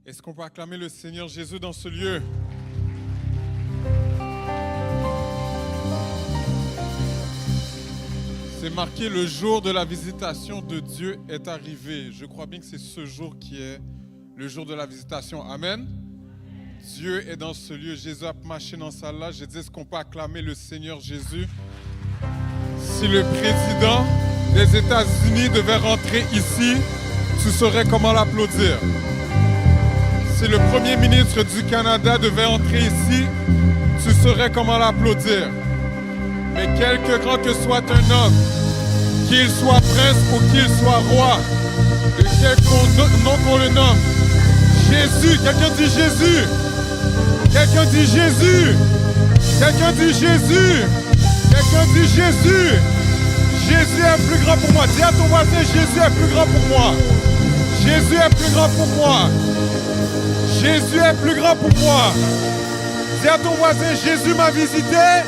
Est-ce qu'on peut acclamer le Seigneur Jésus dans ce lieu? C'est marqué, le jour de la visitation de Dieu est arrivé. Je crois bien que c'est ce jour qui est le jour de la visitation. Amen. Dieu est dans ce lieu. Jésus a marché dans sa salle-là. Je dis, est-ce qu'on peut acclamer le Seigneur Jésus? Si le président des États-Unis devait rentrer ici, tu saurais comment l'applaudir. Si le premier ministre du Canada devait entrer ici, tu saurais comment l'applaudir. Mais quelque grand que soit un homme, qu'il soit prince ou qu'il soit roi, de quel nom qu'on le nomme, Jésus, quelqu'un dit Jésus, quelqu'un dit Jésus, quelqu'un dit Jésus, quelqu'un dit Jésus. Jésus est plus grand pour moi. Dis à ton voisin, Jésus est plus grand pour moi. Jésus est plus grand pour moi. Jésus est plus grand pour moi. Dis à ton voisin, Jésus m'a visité.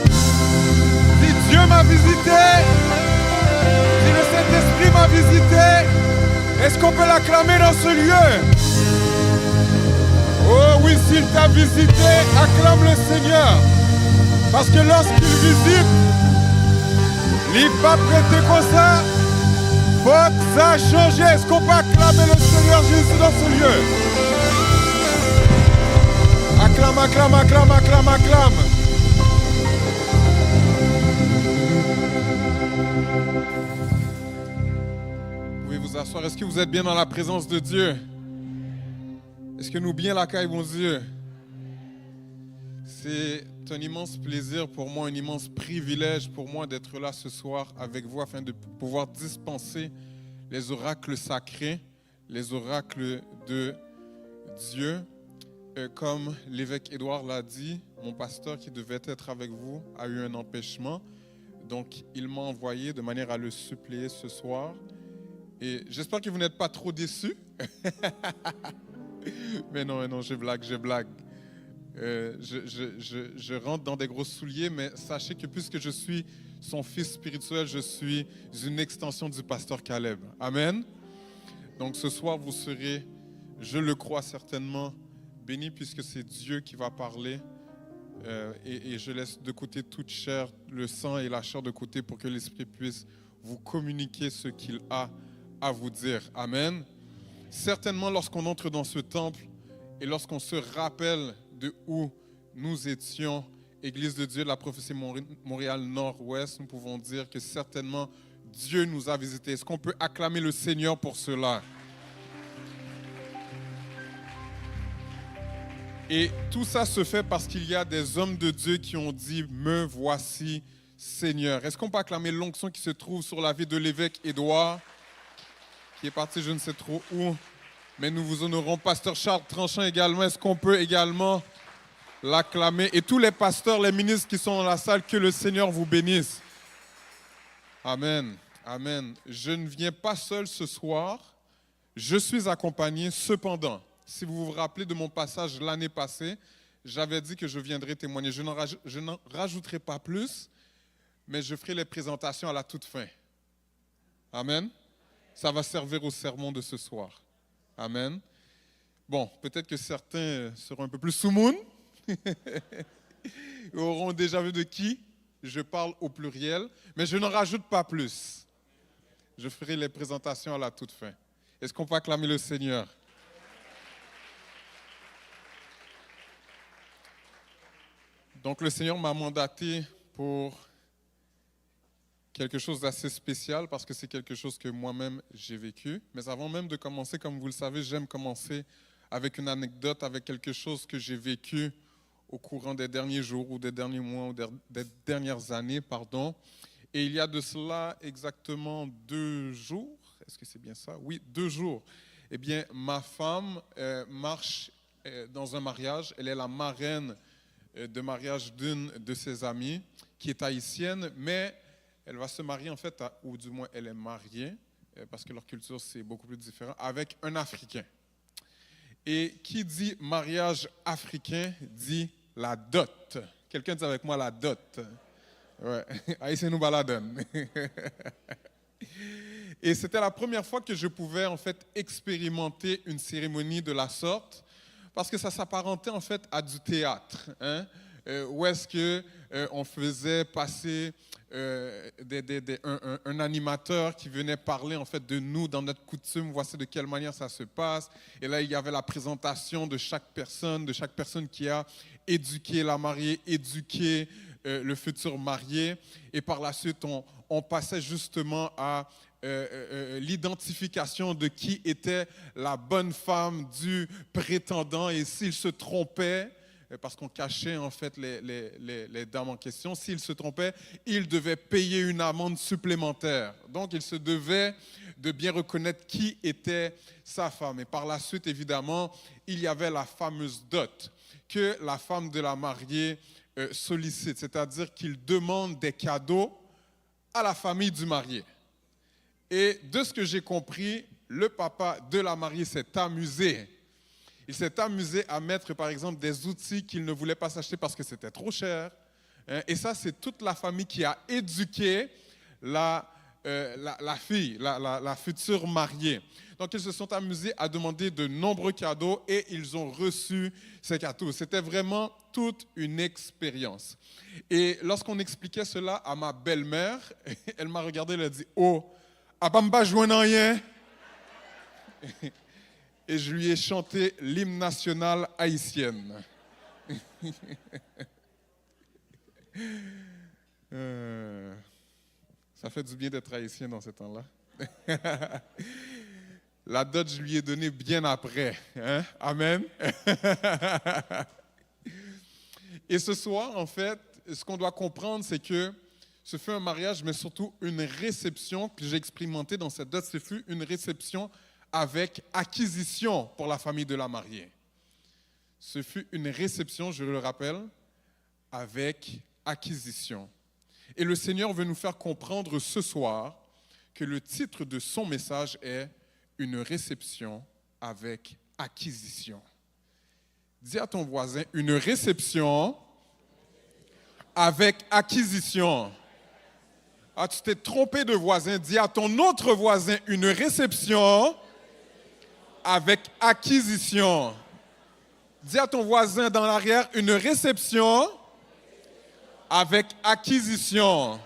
Dis Dieu m'a visité. Dis le Saint-Esprit m'a visité. Est-ce qu'on peut l'acclamer dans ce lieu? Oh oui, s'il t'a visité, acclame le Seigneur. Parce que lorsqu'il visite, il va prêter comme ça. Faut que ça a changé. Est-ce qu'on peut acclamer le Seigneur Jésus dans ce lieu? Acclame, acclame, acclame, acclame, acclame. Vous pouvez vous asseoir. Est-ce que vous êtes bien dans la présence de Dieu? Est-ce que nous bien l'accueillons, bon Dieu? C'est un immense plaisir pour moi, un immense privilège pour moi d'être là ce soir avec vous afin de pouvoir dispenser les oracles sacrés, les oracles de Dieu. Comme l'évêque Édouard l'a dit, mon pasteur qui devait être avec vous a eu un empêchement. Donc, il m'a envoyé de manière à le suppléer ce soir. Et j'espère que vous n'êtes pas trop déçus. Mais non, je blague. Je rentre dans des gros souliers, mais sachez que puisque je suis son fils spirituel, je suis une extension du pasteur Caleb. Amen. Donc ce soir, vous serez, je le crois certainement, bénis puisque c'est Dieu qui va parler. Et je laisse de côté toute chair, le sang et la chair de côté pour que l'Esprit puisse vous communiquer ce qu'il a à vous dire. Amen. Certainement, lorsqu'on entre dans ce temple et lorsqu'on se rappelle de où nous étions, Église de Dieu de la prophétie Montréal Nord-Ouest, nous pouvons dire que certainement Dieu nous a visités. Est-ce qu'on peut acclamer le Seigneur pour cela? Et tout ça se fait parce qu'il y a des hommes de Dieu qui ont dit « Me voici, Seigneur ». Est-ce qu'on peut acclamer l'onction qui se trouve sur la vie de l'évêque Édouard, qui est parti je ne sais trop où? Mais nous vous honorons, pasteur Charles Tranchant également. Est-ce qu'on peut également l'acclamer? Et tous les pasteurs, les ministres qui sont dans la salle, que le Seigneur vous bénisse. Amen. Amen. Je ne viens pas seul ce soir. Je suis accompagné. Cependant, si vous vous rappelez de mon passage l'année passée, j'avais dit que je viendrais témoigner. Je n'en rajouterai pas plus, mais je ferai les présentations à la toute fin. Amen. Ça va servir au sermon de ce soir. Amen. Bon, peut-être que certains seront un peu plus sous-moon. Ils auront déjà vu de qui je parle au pluriel, mais je n'en rajoute pas plus. Je ferai les présentations à la toute fin. Est-ce qu'on peut acclamer le Seigneur? Donc le Seigneur m'a mandaté pour quelque chose d'assez spécial parce que c'est quelque chose que moi-même j'ai vécu. Mais avant même de commencer, comme vous le savez, j'aime commencer avec une anecdote, avec quelque chose que j'ai vécu au courant des derniers jours ou des derniers mois ou des dernières années, pardon. Et il y a de cela exactement 2 jours. Est-ce que c'est bien ça? Oui, 2 jours. Eh bien, ma femme marche dans un mariage. Elle est la marraine de mariage d'une de ses amies qui est haïtienne, mais elle va se marier en fait, ou du moins elle est mariée, parce que leur culture c'est beaucoup plus différent, avec un Africain. Et qui dit mariage africain dit la dot. Quelqu'un dit avec moi la dot. Ouais, haïtien nous baladonne. Et c'était la première fois que je pouvais en fait expérimenter une cérémonie de la sorte. parce que ça s'apparentait en fait à du théâtre, hein, où est-ce que on faisait passer un animateur qui venait parler en fait de nous dans notre coutume, voici de quelle manière ça se passe. Et là, il y avait la présentation de chaque personne qui a éduqué la mariée, éduqué le futur marié. Et par la suite, on passait justement à l'identification de qui était la bonne femme du prétendant, et s'il se trompait, parce qu'on cachait en fait les dames en question, s'il se trompait, il devait payer une amende supplémentaire. Donc il se devait de bien reconnaître qui était sa femme. Et par la suite, évidemment, il y avait la fameuse dot que la femme de la mariée sollicite, c'est-à-dire qu'il demande des cadeaux à la famille du marié. Et de ce que j'ai compris, le papa de la mariée s'est amusé. Il s'est amusé à mettre, par exemple, des outils qu'il ne voulait pas s'acheter parce que c'était trop cher. Et ça, c'est toute la famille qui a éduqué la fille, la future mariée. Donc, ils se sont amusés à demander de nombreux cadeaux et ils ont reçu ces cadeaux. C'était vraiment toute une expérience. Et lorsqu'on expliquait cela à ma belle-mère, elle m'a regardé et elle a dit « Oh, Abamba joue rien !» Et je lui ai chanté l'hymne national haïtienne. Ça fait du bien d'être haïtien dans ce temps-là. La dot, je lui ai donnée bien après. Hein? Amen. Et ce soir, en fait, ce qu'on doit comprendre, c'est que ce fut un mariage, mais surtout une réception que j'ai expérimentée dans cette dot. Ce fut une réception avec acquisition pour la famille de la mariée. Ce fut une réception, je le rappelle, avec acquisition. Et le Seigneur veut nous faire comprendre ce soir que le titre de son message est « Une réception avec acquisition ». Dis à ton voisin, une réception avec acquisition. Ah, tu t'es trompé de voisin. Dis à ton autre voisin, une réception avec acquisition. Dis à ton voisin dans l'arrière, une réception avec acquisition.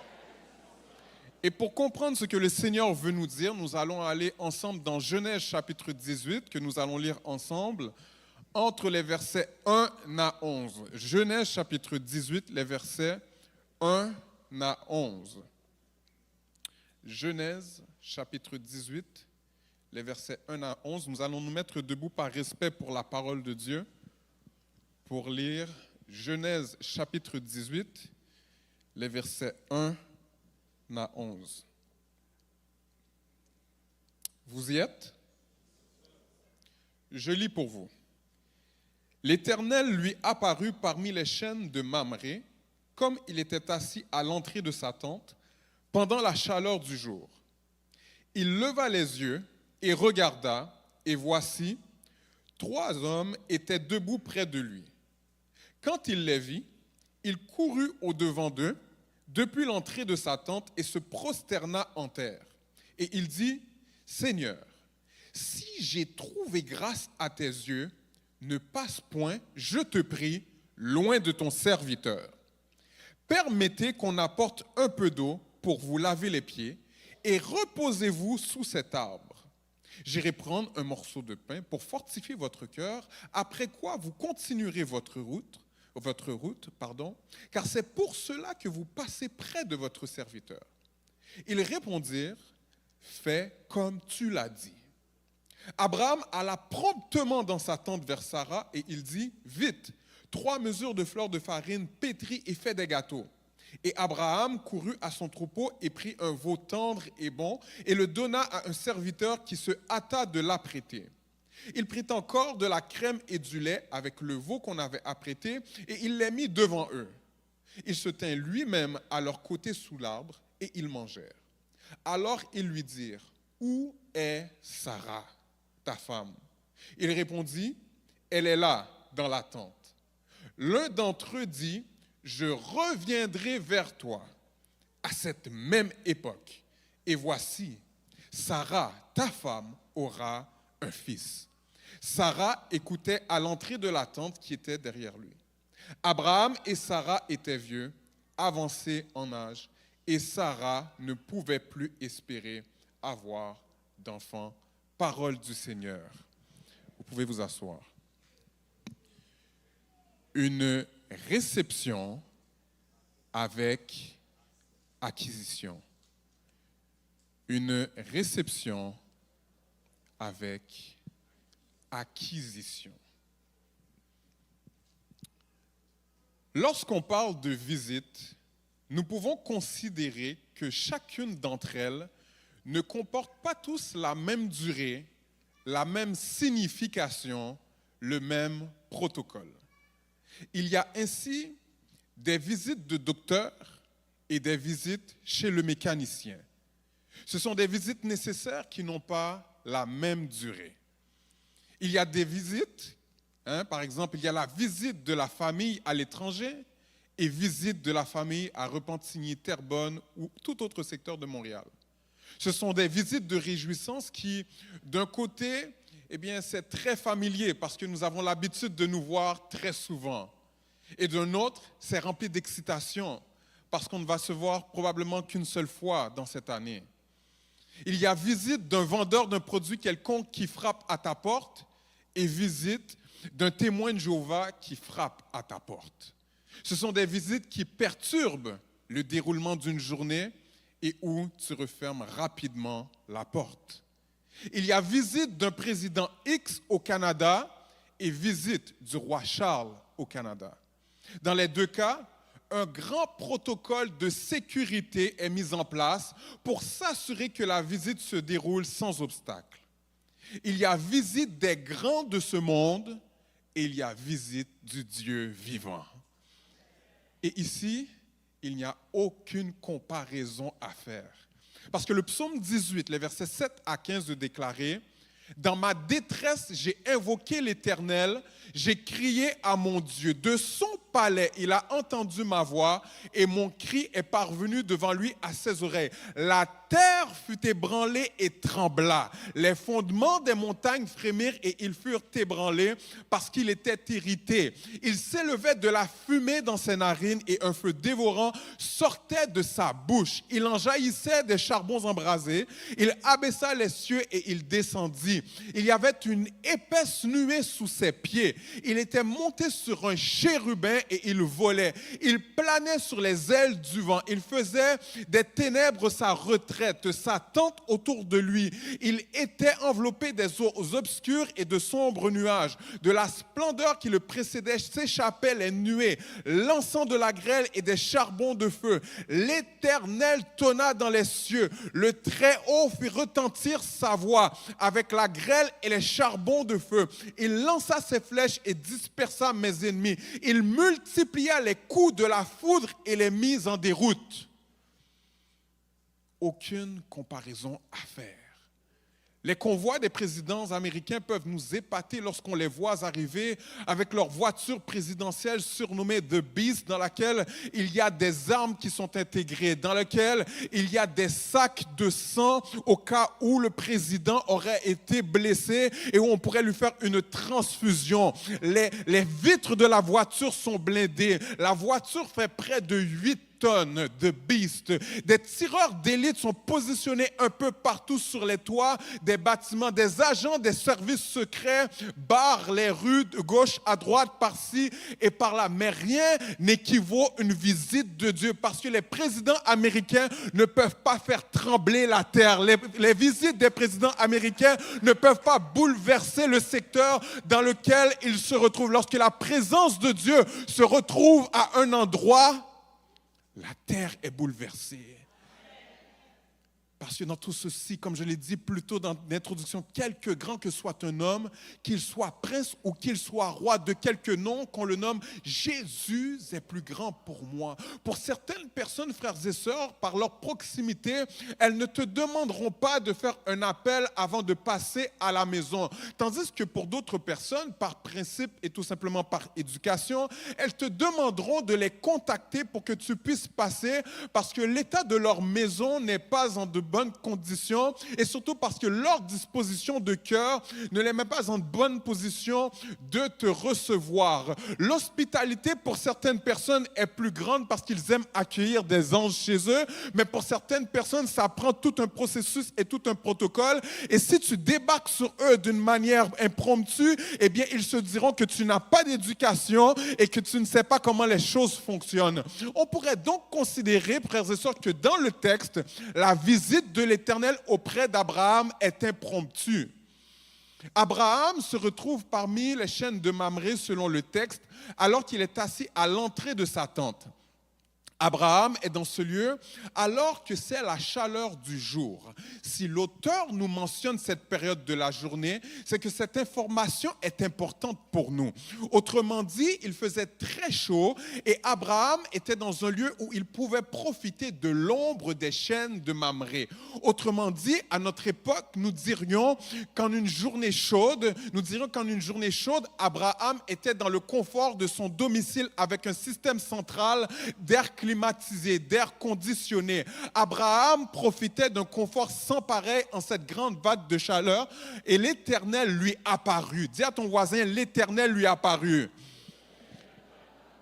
Et pour comprendre ce que le Seigneur veut nous dire, nous allons aller ensemble dans Genèse chapitre 18, que nous allons lire ensemble, entre les versets 1 à 11. Genèse chapitre 18, les versets 1 à 11. Genèse chapitre 18, les versets 1 à 11. Nous allons nous mettre debout par respect pour la parole de Dieu pour lire Genèse chapitre 18, les versets 1 à 11. Vous y êtes? Je lis pour vous. L'Éternel lui apparut parmi les chênes de Mamré, comme il était assis à l'entrée de sa tente, pendant la chaleur du jour. Il leva les yeux et regarda, et voici, 3 hommes étaient debout près de lui. Quand il les vit, il courut au-devant d'eux, depuis l'entrée de sa tente, et se prosterna en terre. Et il dit, « Seigneur, si j'ai trouvé grâce à tes yeux, ne passe point, je te prie, loin de ton serviteur. Permettez qu'on apporte un peu d'eau pour vous laver les pieds, et reposez-vous sous cet arbre. J'irai prendre un morceau de pain pour fortifier votre cœur, après quoi vous continuerez votre route, car c'est pour cela que vous passez près de votre serviteur. » Ils répondirent, « Fais comme tu l'as dit. » Abraham alla promptement dans sa tente vers Sarah et il dit, « Vite, 3 mesures de fleur de farine pétrie et fais des gâteaux. » Et Abraham courut à son troupeau et prit un veau tendre et bon et le donna à un serviteur qui se hâta de l'apprêter. Il prit encore de la crème et du lait avec le veau qu'on avait apprêté et il les mit devant eux. Il se tint lui-même à leur côté sous l'arbre et ils mangèrent. Alors ils lui dirent, « Où est Sarah, ta femme ?» Il répondit, « Elle est là, dans la tente. » L'un d'entre eux dit, « Je reviendrai vers toi à cette même époque. Et voici, Sarah, ta femme, aura un fils. » Sarah écoutait à l'entrée de la tente qui était derrière lui. Abraham et Sarah étaient vieux, avancés en âge, et Sarah ne pouvait plus espérer avoir d'enfants. Parole du Seigneur. Vous pouvez vous asseoir. Une réception avec acquisition. Une réception avec acquisition. Lorsqu'on parle de visite, nous pouvons considérer que chacune d'entre elles ne comporte pas tous la même durée, la même signification, le même protocole. Il y a ainsi des visites de docteur et des visites chez le mécanicien. Ce sont des visites nécessaires qui n'ont pas la même durée. Il y a des visites, par exemple, il y a la visite de la famille à l'étranger et visite de la famille à Repentigny-Terrebonne ou tout autre secteur de Montréal. Ce sont des visites de réjouissance qui, d'un côté, c'est très familier parce que nous avons l'habitude de nous voir très souvent. Et d'un autre, c'est rempli d'excitation parce qu'on ne va se voir probablement qu'une seule fois dans cette année. Il y a visite d'un vendeur d'un produit quelconque qui frappe à ta porte et visite d'un témoin de Jéhovah qui frappe à ta porte. Ce sont des visites qui perturbent le déroulement d'une journée et où tu refermes rapidement la porte. Il y a visite d'un président X au Canada et visite du roi Charles au Canada. Dans les deux cas, un grand protocole de sécurité est mis en place pour s'assurer que la visite se déroule sans obstacle. Il y a visite des grands de ce monde et il y a visite du Dieu vivant. Et ici, il n'y a aucune comparaison à faire. Parce que le psaume 18, les versets 7 à 15 de déclarer « Dans ma détresse, j'ai invoqué l'Éternel, j'ai crié à mon Dieu. De son palais, il a entendu ma voix et mon cri est parvenu devant lui à ses oreilles. La terre fut ébranlée et trembla. Les fondements des montagnes frémirent et ils furent ébranlés parce qu'il était irrité. Il s'élevait de la fumée dans ses narines et un feu dévorant sortait de sa bouche. Il en jaillissait des charbons embrasés. Il abaissa les cieux et il descendit. Il y avait une épaisse nuée sous ses pieds. Il était monté sur un chérubin et il volait. Il planait sur les ailes du vent. Il faisait des ténèbres sa retraite, sa tente autour de lui. Il était enveloppé des eaux obscures et de sombres nuages. De la splendeur qui le précédait s'échappaient les nuées, l'encens de la grêle et des charbons de feu. L'Éternel tonna dans les cieux. Le Très-Haut fit retentir sa voix avec la grêle et les charbons de feu. Il lança ses flèches et dispersa mes ennemis. Il multiplia les coups de la foudre et les mit en déroute. Aucune comparaison à faire. Les convois des présidents américains peuvent nous épater lorsqu'on les voit arriver avec leur voiture présidentielle surnommée The Beast, dans laquelle il y a des armes qui sont intégrées, dans laquelle il y a des sacs de sang au cas où le président aurait été blessé et où on pourrait lui faire une transfusion. Les vitres de la voiture sont blindées. La voiture fait près de 8 tonnes de Beast. Des tireurs d'élite sont positionnés un peu partout sur les toits des bâtiments. Des agents des services secrets barrent les rues de gauche à droite, par-ci et par-là. Mais rien n'équivaut à une visite de Dieu parce que les présidents américains ne peuvent pas faire trembler la terre. Les visites des présidents américains ne peuvent pas bouleverser le secteur dans lequel ils se retrouvent. Lorsque la présence de Dieu se retrouve à un endroit, la terre est bouleversée. Parce que dans tout ceci, comme je l'ai dit plus tôt dans l'introduction, quelque grand que soit un homme, qu'il soit prince ou qu'il soit roi, de quelque nom qu'on le nomme, Jésus est plus grand pour moi. Pour certaines personnes, frères et sœurs, par leur proximité, elles ne te demanderont pas de faire un appel avant de passer à la maison. Tandis que pour d'autres personnes, par principe et tout simplement par éducation, elles te demanderont de les contacter pour que tu puisses passer parce que l'état de leur maison n'est pas en de bonnes conditions et surtout parce que leur disposition de cœur ne les met pas en bonne position de te recevoir. L'hospitalité pour certaines personnes est plus grande parce qu'ils aiment accueillir des anges chez eux, mais pour certaines personnes, ça prend tout un processus et tout un protocole. Et si tu débarques sur eux d'une manière impromptue, eh bien, ils se diront que tu n'as pas d'éducation et que tu ne sais pas comment les choses fonctionnent. On pourrait donc considérer, frères et sœurs, que dans le texte, la visite de l'Éternel auprès d'Abraham est impromptue. Abraham se retrouve parmi les chênes de Mamré, selon le texte, alors qu'il est assis à l'entrée de sa tente. Abraham est dans ce lieu alors que c'est la chaleur du jour. Si l'auteur nous mentionne cette période de la journée, c'est que cette information est importante pour nous. Autrement dit, il faisait très chaud et Abraham était dans un lieu où il pouvait profiter de l'ombre des chênes de Mamré. Autrement dit, à notre époque, nous dirions qu'en une journée chaude, Abraham était dans le confort de son domicile avec un système central d'air climatisé, d'air conditionné. Abraham profitait d'un confort sans pareil en cette grande vague de chaleur et l'Éternel lui apparut. Dis à ton voisin, l'Éternel lui apparut.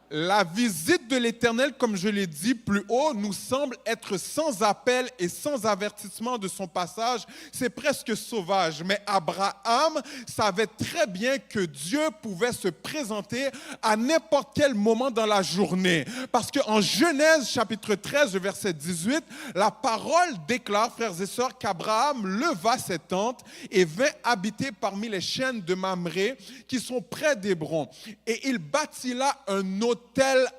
La visite de l'Éternel, comme je l'ai dit plus haut, nous semble être sans appel et sans avertissement de son passage. C'est presque sauvage. Mais Abraham savait très bien que Dieu pouvait se présenter à n'importe quel moment dans la journée. Parce qu'en Genèse chapitre 13, verset 18, la parole déclare, frères et sœurs, qu'Abraham leva ses tentes et vint habiter parmi les chênes de Mamré qui sont près d'Hébron. Et il bâtit là un autel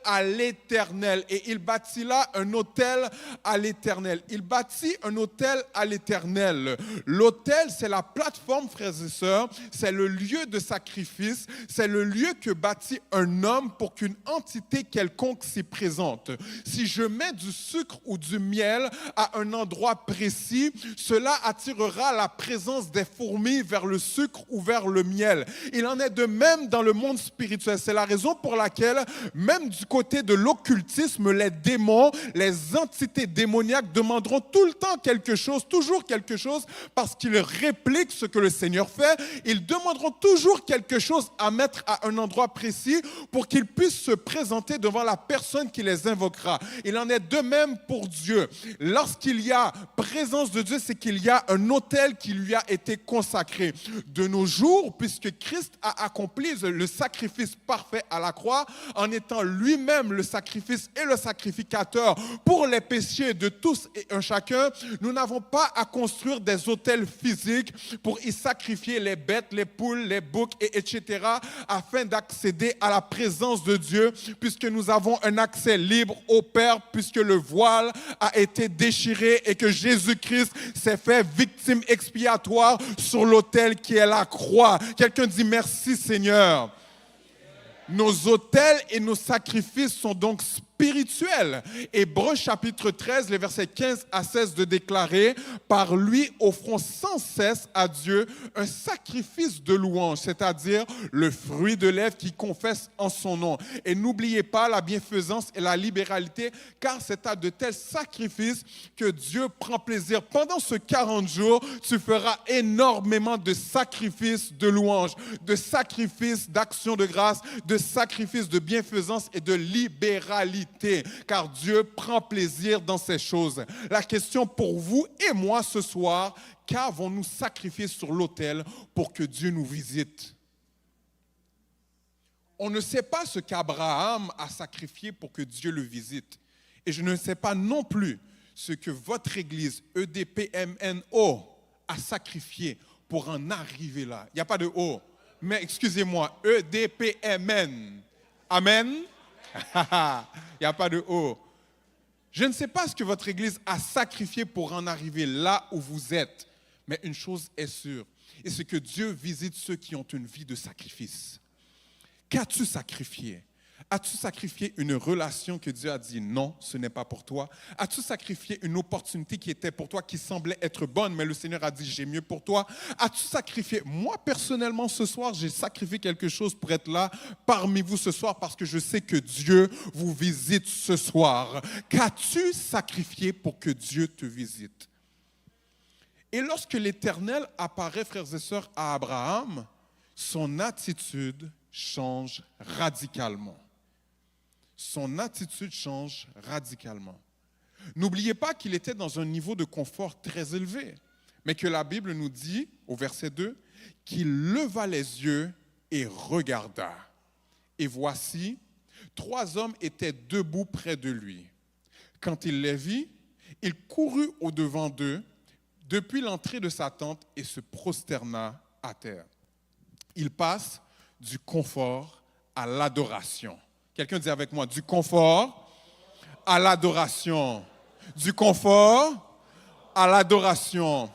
à l'Éternel. Et il bâtit là un autel à l'Éternel. Il bâtit un autel à l'Éternel. L'autel, c'est la plateforme, frères et sœurs. C'est le lieu de sacrifice. C'est le lieu que bâtit un homme pour qu'une entité quelconque s'y présente. Si je mets du sucre ou du miel à un endroit précis, cela attirera la présence des fourmis vers le sucre ou vers le miel. Il en est de même dans le monde spirituel. C'est la raison pour laquelle même du côté de l'occultisme, les démons, les entités démoniaques demanderont tout le temps quelque chose, toujours quelque chose, parce qu'ils répliquent ce que le Seigneur fait. Ils demanderont toujours quelque chose à mettre à un endroit précis pour qu'ils puissent se présenter devant la personne qui les invoquera. Il en est de même pour Dieu. Lorsqu'il y a présence de Dieu, c'est qu'il y a un autel qui lui a été consacré. De nos jours, puisque Christ a accompli le sacrifice parfait à la croix, en étant lui-même le sacrifice et le sacrificateur pour les péchés de tous et un chacun, nous n'avons pas à construire des autels physiques pour y sacrifier les bêtes, les poules, les boucs, etc. afin d'accéder à la présence de Dieu, puisque nous avons un accès libre au Père, puisque le voile a été déchiré et que Jésus-Christ s'est fait victime expiatoire sur l'autel qui est la croix. Quelqu'un dit merci Seigneur. Nos autels et nos sacrifices sont donc spirituels. Hébreux chapitre 13, les versets 15 à 16 de déclarer « Par lui offrons sans cesse à Dieu un sacrifice de louange, c'est-à-dire le fruit de lèvres qui confesse en son nom. Et n'oubliez pas la bienfaisance et la libéralité, car c'est à de tels sacrifices que Dieu prend plaisir. Pendant ce 40 jours, tu feras énormément de sacrifices de louange, de sacrifices d'action de grâce, de sacrifices de bienfaisance et de libéralité. Car Dieu prend plaisir dans ces choses. La question pour vous et moi ce soir, qu'avons-nous sacrifié sur l'autel pour que Dieu nous visite? On ne sait pas ce qu'Abraham a sacrifié pour que Dieu le visite. Et je ne sais pas non plus ce que votre église, EDPMNO, a sacrifié pour en arriver là. Il n'y a pas de O, mais excusez-moi, EDPMN. Amen. Il n'y a pas de O. Je ne sais pas ce que votre église a sacrifié pour en arriver là où vous êtes. Mais une chose est sûre, et c'est que Dieu visite ceux qui ont une vie de sacrifice. Qu'as-tu sacrifié? As-tu sacrifié une relation que Dieu a dit non, ce n'est pas pour toi? As-tu sacrifié une opportunité qui était pour toi, qui semblait être bonne, mais le Seigneur a dit j'ai mieux pour toi? As-tu sacrifié? Moi, personnellement, ce soir, j'ai sacrifié quelque chose pour être là parmi vous ce soir parce que je sais que Dieu vous visite ce soir. Qu'as-tu sacrifié pour que Dieu te visite? Et lorsque l'Éternel apparaît, frères et sœurs, à Abraham, son attitude change radicalement. Son attitude change radicalement. N'oubliez pas qu'il était dans un niveau de confort très élevé, mais que la Bible nous dit, au verset 2, qu'il leva les yeux et regarda. Et voici, 3 hommes étaient debout près de lui. Quand il les vit, il courut au-devant d'eux, depuis l'entrée de sa tente, et se prosterna à terre. Il passe du confort à l'adoration. Quelqu'un dit avec moi, du confort à l'adoration. Du confort à l'adoration.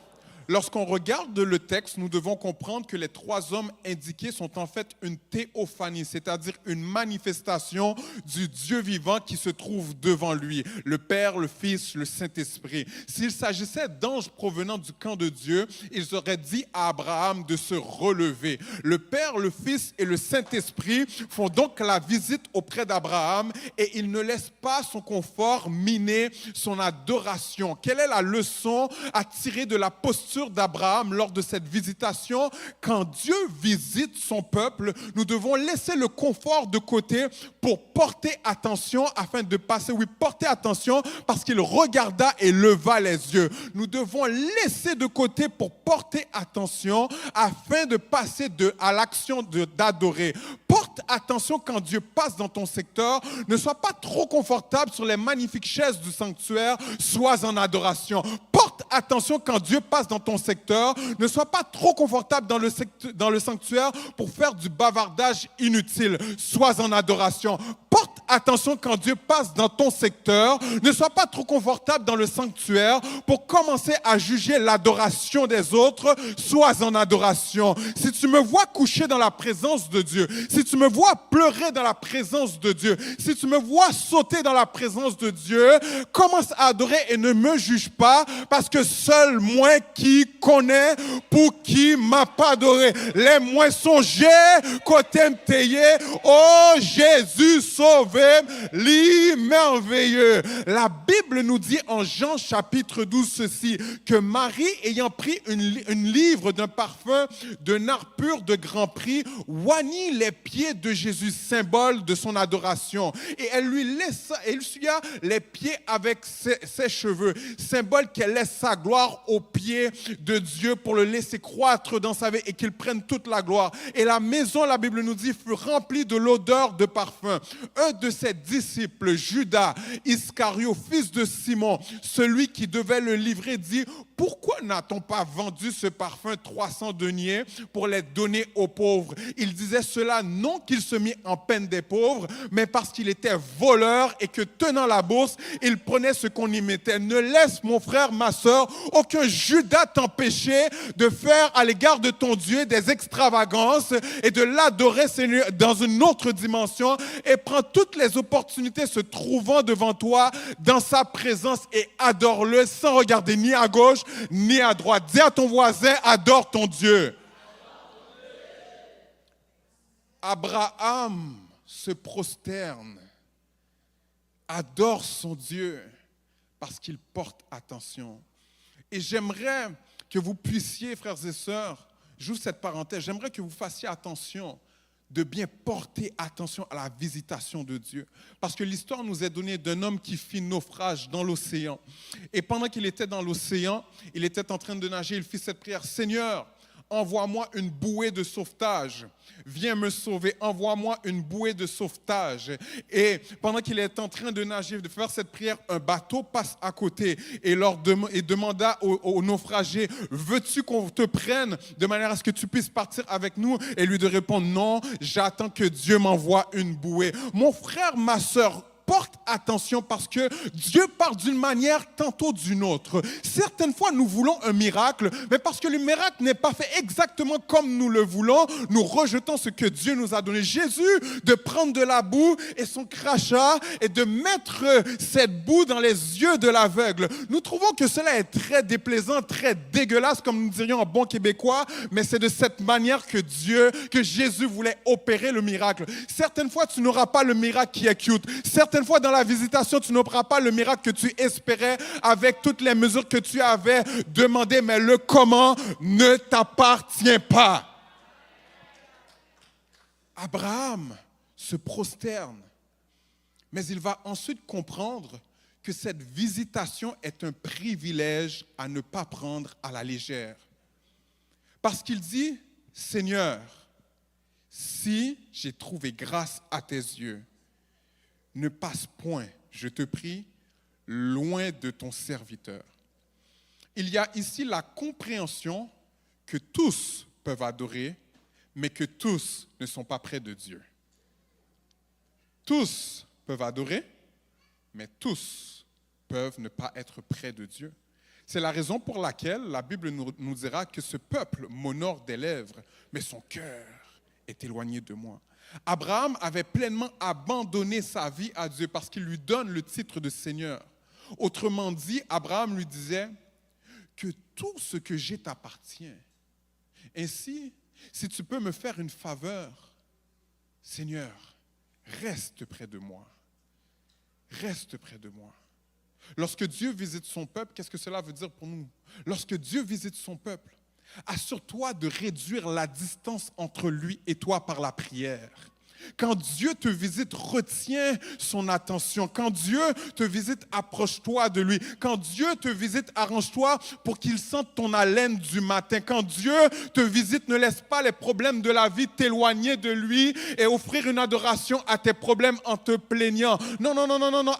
Lorsqu'on regarde le texte, nous devons comprendre que les 3 hommes indiqués sont en fait une théophanie, c'est-à-dire une manifestation du Dieu vivant qui se trouve devant lui, le Père, le Fils, le Saint-Esprit. S'il s'agissait d'anges provenant du camp de Dieu, ils auraient dit à Abraham de se relever. Le Père, le Fils et le Saint-Esprit font donc la visite auprès d'Abraham et ils ne laissent pas son confort miner son adoration. Quelle est la leçon à tirer de la posture d'Abraham lors de cette visitation? Quand Dieu visite son peuple, nous devons laisser le confort de côté pour porter attention afin de passer, porter attention parce qu'il regarda et leva les yeux. Nous devons laisser de côté pour porter attention afin de passer à l'action d'adorer. Porte attention quand Dieu passe dans ton secteur. Ne sois pas trop confortable sur les magnifiques chaises du sanctuaire. Sois en adoration. Porte attention quand Dieu passe dans ton secteur. Ne sois pas trop confortable dans le sanctuaire pour faire du bavardage inutile. Sois en adoration. Porte attention quand Dieu passe dans ton secteur. Ne sois pas trop confortable dans le sanctuaire pour commencer à juger l'adoration des autres. Sois en adoration. Si tu me vois coucher dans la présence de Dieu, si tu me vois pleurer dans la présence de Dieu, si tu me vois sauter dans la présence de Dieu, commence à adorer et ne me juge pas parce que seul moi qui connais pour qui m'a pas adoré. Les moins songés, côté m'tayé, oh Jésus sauvé, merveilleux. La Bible nous dit en Jean chapitre 12 ceci, que Marie ayant pris une livre d'un parfum de nard pur de grand prix, oignit les pieds de Jésus, symbole de son adoration. Et elle lui laissa, elle essuya les pieds avec ses cheveux, symbole qu'elle laisse sa gloire aux pieds de Dieu pour le laisser croître dans sa vie et qu'il prenne toute la gloire. Et la maison, la Bible nous dit, fut remplie de l'odeur de parfum. Un de ses disciples, Judas Iscario, fils de Simon, celui qui devait le livrer, dit: pourquoi n'a-t-on pas vendu ce parfum 300 deniers pour les donner aux pauvres? Il disait cela non qu'il se mit en peine des pauvres, mais parce qu'il était voleur et que tenant la bourse, il prenait ce qu'on y mettait. Ne laisse, mon frère, ma soeur, aucun Judas t'empêcher de faire à l'égard de ton Dieu des extravagances et de l'adorer dans une autre dimension, et prends toutes les opportunités se trouvant devant toi dans sa présence et adore-le sans regarder ni à gauche ni à droite. Dis à ton voisin, adore ton Dieu. Abraham se prosterne, adore son Dieu parce qu'il porte attention. Et j'aimerais que vous puissiez, frères et sœurs, j'ouvre cette parenthèse, j'aimerais que vous fassiez attention de bien porter attention à la visitation de Dieu. Parce que l'histoire nous est donnée d'un homme qui fit naufrage dans l'océan. Et pendant qu'il était dans l'océan, il était en train de nager, il fit cette prière: Seigneur, envoie-moi une bouée de sauvetage. Viens me sauver, envoie-moi une bouée de sauvetage. Et pendant qu'il est en train de nager, de faire cette prière, un bateau passe à côté et demanda aux naufragés: veux-tu qu'on te prenne de manière à ce que tu puisses partir avec nous? Et lui de répondre: non, j'attends que Dieu m'envoie une bouée. Mon frère, ma soeur, porte attention parce que Dieu part d'une manière, tantôt d'une autre. Certaines fois, nous voulons un miracle, mais parce que le miracle n'est pas fait exactement comme nous le voulons, nous rejetons ce que Dieu nous a donné. Jésus, de prendre de la boue et son crachat et de mettre cette boue dans les yeux de l'aveugle. Nous trouvons que cela est très déplaisant, très dégueulasse, comme nous dirions en bon québécois, mais c'est de cette manière que Jésus voulait opérer le miracle. Certaines fois, tu n'auras pas le miracle qui est cute. Certaines Certaines fois dans la visitation, tu n'auras pas le miracle que tu espérais avec toutes les mesures que tu avais demandées, mais le comment ne t'appartient pas. Abraham se prosterne, mais il va ensuite comprendre que cette visitation est un privilège à ne pas prendre à la légère. Parce qu'il dit, Seigneur, si j'ai trouvé grâce à tes yeux, ne passe point, je te prie, loin de ton serviteur. Il y a ici la compréhension que tous peuvent adorer, mais que tous ne sont pas près de Dieu. Tous peuvent adorer, mais tous peuvent ne pas être près de Dieu. C'est la raison pour laquelle la Bible nous dira que ce peuple m'honore des lèvres, mais son cœur est éloigné de moi. Abraham avait pleinement abandonné sa vie à Dieu parce qu'il lui donne le titre de Seigneur. Autrement dit, Abraham lui disait que tout ce que j'ai t'appartient. Ainsi, si tu peux me faire une faveur, Seigneur, reste près de moi. Reste près de moi. Lorsque Dieu visite son peuple, qu'est-ce que cela veut dire pour nous? Lorsque Dieu visite son peuple, assure-toi de réduire la distance entre lui et toi par la prière. Quand Dieu te visite, retiens son attention. Quand Dieu te visite, approche-toi de lui. Quand Dieu te visite, arrange-toi pour qu'il sente ton haleine du matin. Quand Dieu te visite, ne laisse pas les problèmes de la vie t'éloigner de lui et offrir une adoration à tes problèmes en te plaignant. Non,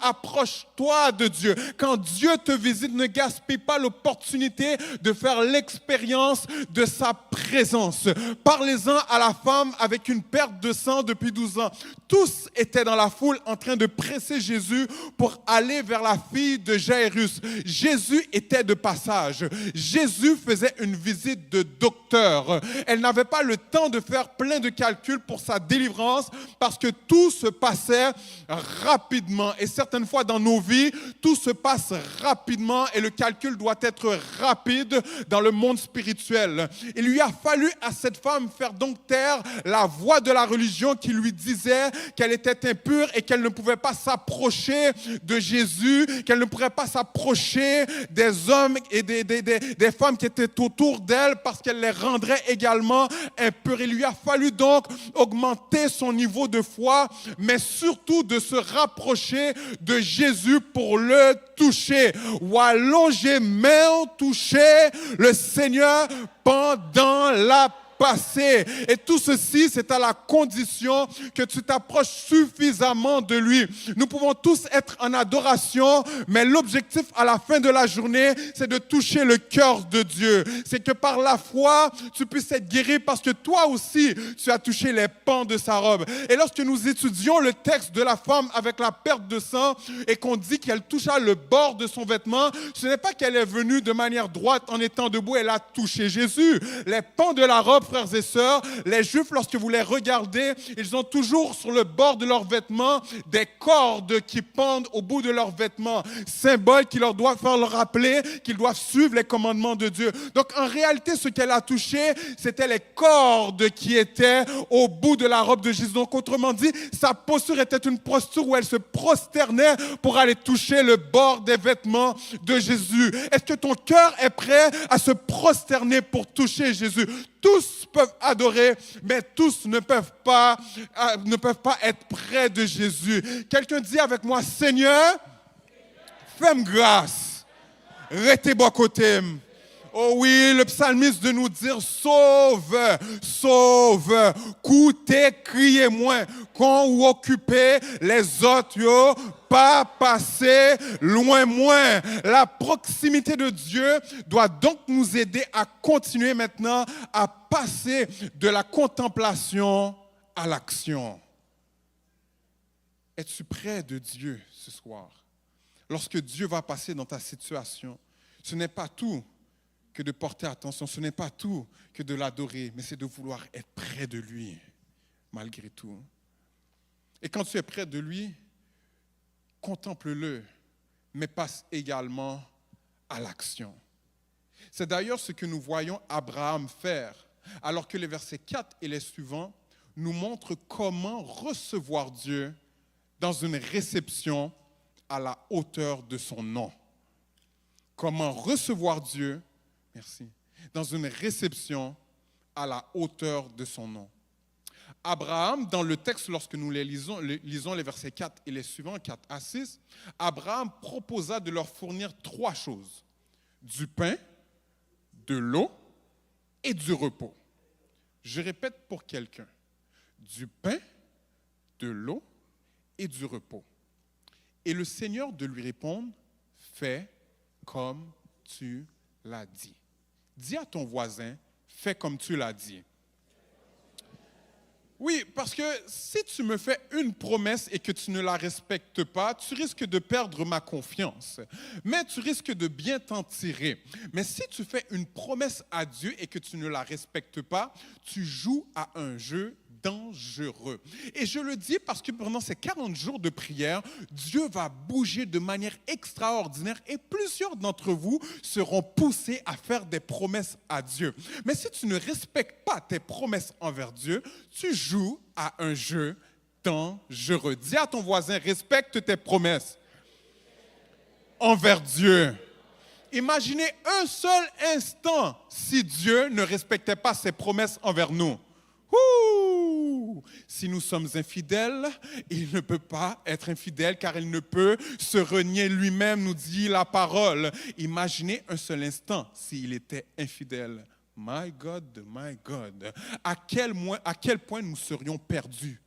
approche-toi de Dieu. Quand Dieu te visite, ne gaspille pas l'opportunité de faire l'expérience de sa présence. Parlez-en à la femme avec une perte de sang depuis 12 ans. Tous étaient dans la foule en train de presser Jésus pour aller vers la fille de Jairus. Jésus était de passage. Jésus faisait une visite de docteur. Elle n'avait pas le temps de faire plein de calculs pour sa délivrance parce que tout se passait rapidement. Et certaines fois dans nos vies, tout se passe rapidement et le calcul doit être rapide dans le monde spirituel. Il lui a fallu à cette femme faire donc taire la voix de la religion qui lui disait qu'elle était impure et qu'elle ne pouvait pas s'approcher de Jésus, qu'elle ne pourrait pas s'approcher des hommes et des femmes qui étaient autour d'elle parce qu'elle les rendrait également impures. Il lui a fallu donc augmenter son niveau de foi, mais surtout de se rapprocher de Jésus pour le toucher. Ou allonger main toucher le Seigneur pendant la passé. Et tout ceci, c'est à la condition que tu t'approches suffisamment de lui. Nous pouvons tous être en adoration, mais l'objectif à la fin de la journée, c'est de toucher le cœur de Dieu. C'est que par la foi, tu puisses être guéri parce que toi aussi, tu as touché les pans de sa robe. Et lorsque nous étudions le texte de la femme avec la perte de sang et qu'on dit qu'elle toucha le bord de son vêtement, ce n'est pas qu'elle est venue de manière droite en étant debout, elle a touché Jésus. Les pans de la robe, frères et sœurs, les Juifs, lorsque vous les regardez, ils ont toujours sur le bord de leurs vêtements des cordes qui pendent au bout de leurs vêtements, symbole qui leur doit faire leur rappeler qu'ils doivent suivre les commandements de Dieu. Donc en réalité, ce qu'elle a touché, c'était les cordes qui étaient au bout de la robe de Jésus. Donc autrement dit, sa posture était une posture où elle se prosternait pour aller toucher le bord des vêtements de Jésus. Est-ce que ton cœur est prêt à se prosterner pour toucher Jésus? Tous peuvent adorer, mais tous ne peuvent pas être près de Jésus. Quelqu'un dit avec moi, Seigneur, fais-moi grâce, restez bon côté. Oh oui, le psalmiste de nous dire, sauve, sauve, coûtez, criez moins, quand vous occupez les autres, yo, pas passer loin moins. La proximité de Dieu doit donc nous aider à continuer maintenant à passer de la contemplation à l'action. Es-tu près de Dieu ce soir? Lorsque Dieu va passer dans ta situation, ce n'est pas tout que de porter attention, ce n'est pas tout que de l'adorer, mais c'est de vouloir être près de lui, malgré tout. Et quand tu es près de lui, contemple-le, mais passe également à l'action. C'est d'ailleurs ce que nous voyons Abraham faire, alors que les versets 4 et les suivants nous montrent comment recevoir Dieu dans une réception à la hauteur de son nom. Comment recevoir Dieu, merci, dans une réception à la hauteur de son nom. Abraham, dans le texte, lorsque nous lisons les versets 4 et les suivants, 4 à 6, Abraham proposa de leur fournir 3 choses, du pain, de l'eau et du repos. Je répète pour quelqu'un, du pain, de l'eau et du repos. Et le Seigneur de lui répondre, fais comme tu l'as dit. Dis à ton voisin, fais comme tu l'as dit. Oui, parce que si tu me fais une promesse et que tu ne la respectes pas, tu risques de perdre ma confiance. Mais tu risques de bien t'en tirer. Mais si tu fais une promesse à Dieu et que tu ne la respectes pas, tu joues à un jeu dangereux. Et je le dis parce que pendant ces 40 jours de prière, Dieu va bouger de manière extraordinaire et plusieurs d'entre vous seront poussés à faire des promesses à Dieu. Mais si tu ne respectes pas tes promesses envers Dieu, tu joues à un jeu dangereux. Dis à ton voisin, respecte tes promesses envers Dieu. Imaginez un seul instant si Dieu ne respectait pas ses promesses envers nous. Si nous sommes infidèles, il ne peut pas être infidèle car il ne peut se renier lui-même, nous dit la parole. Imaginez un seul instant s'il était infidèle. My God, à quel point nous serions perdus.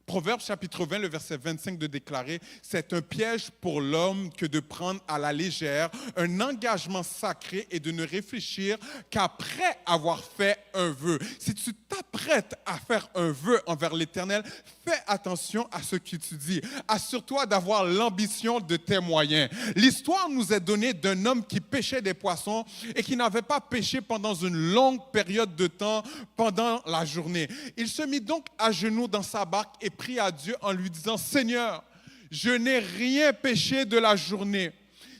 Proverbe chapitre 20, le verset 25 de déclarer, c'est un piège pour l'homme que de prendre à la légère un engagement sacré et de ne réfléchir qu'après avoir fait un vœu. Si tu t'apprêtes à faire un vœu envers l'Éternel, fais attention à ce que tu dis. Assure-toi d'avoir l'ambition de tes moyens. L'histoire nous est donnée d'un homme qui pêchait des poissons et qui n'avait pas pêché pendant une longue période de temps pendant la journée. Il se mit donc à genoux dans sa barque et prie à Dieu en lui disant, Seigneur, je n'ai rien pêché de la journée.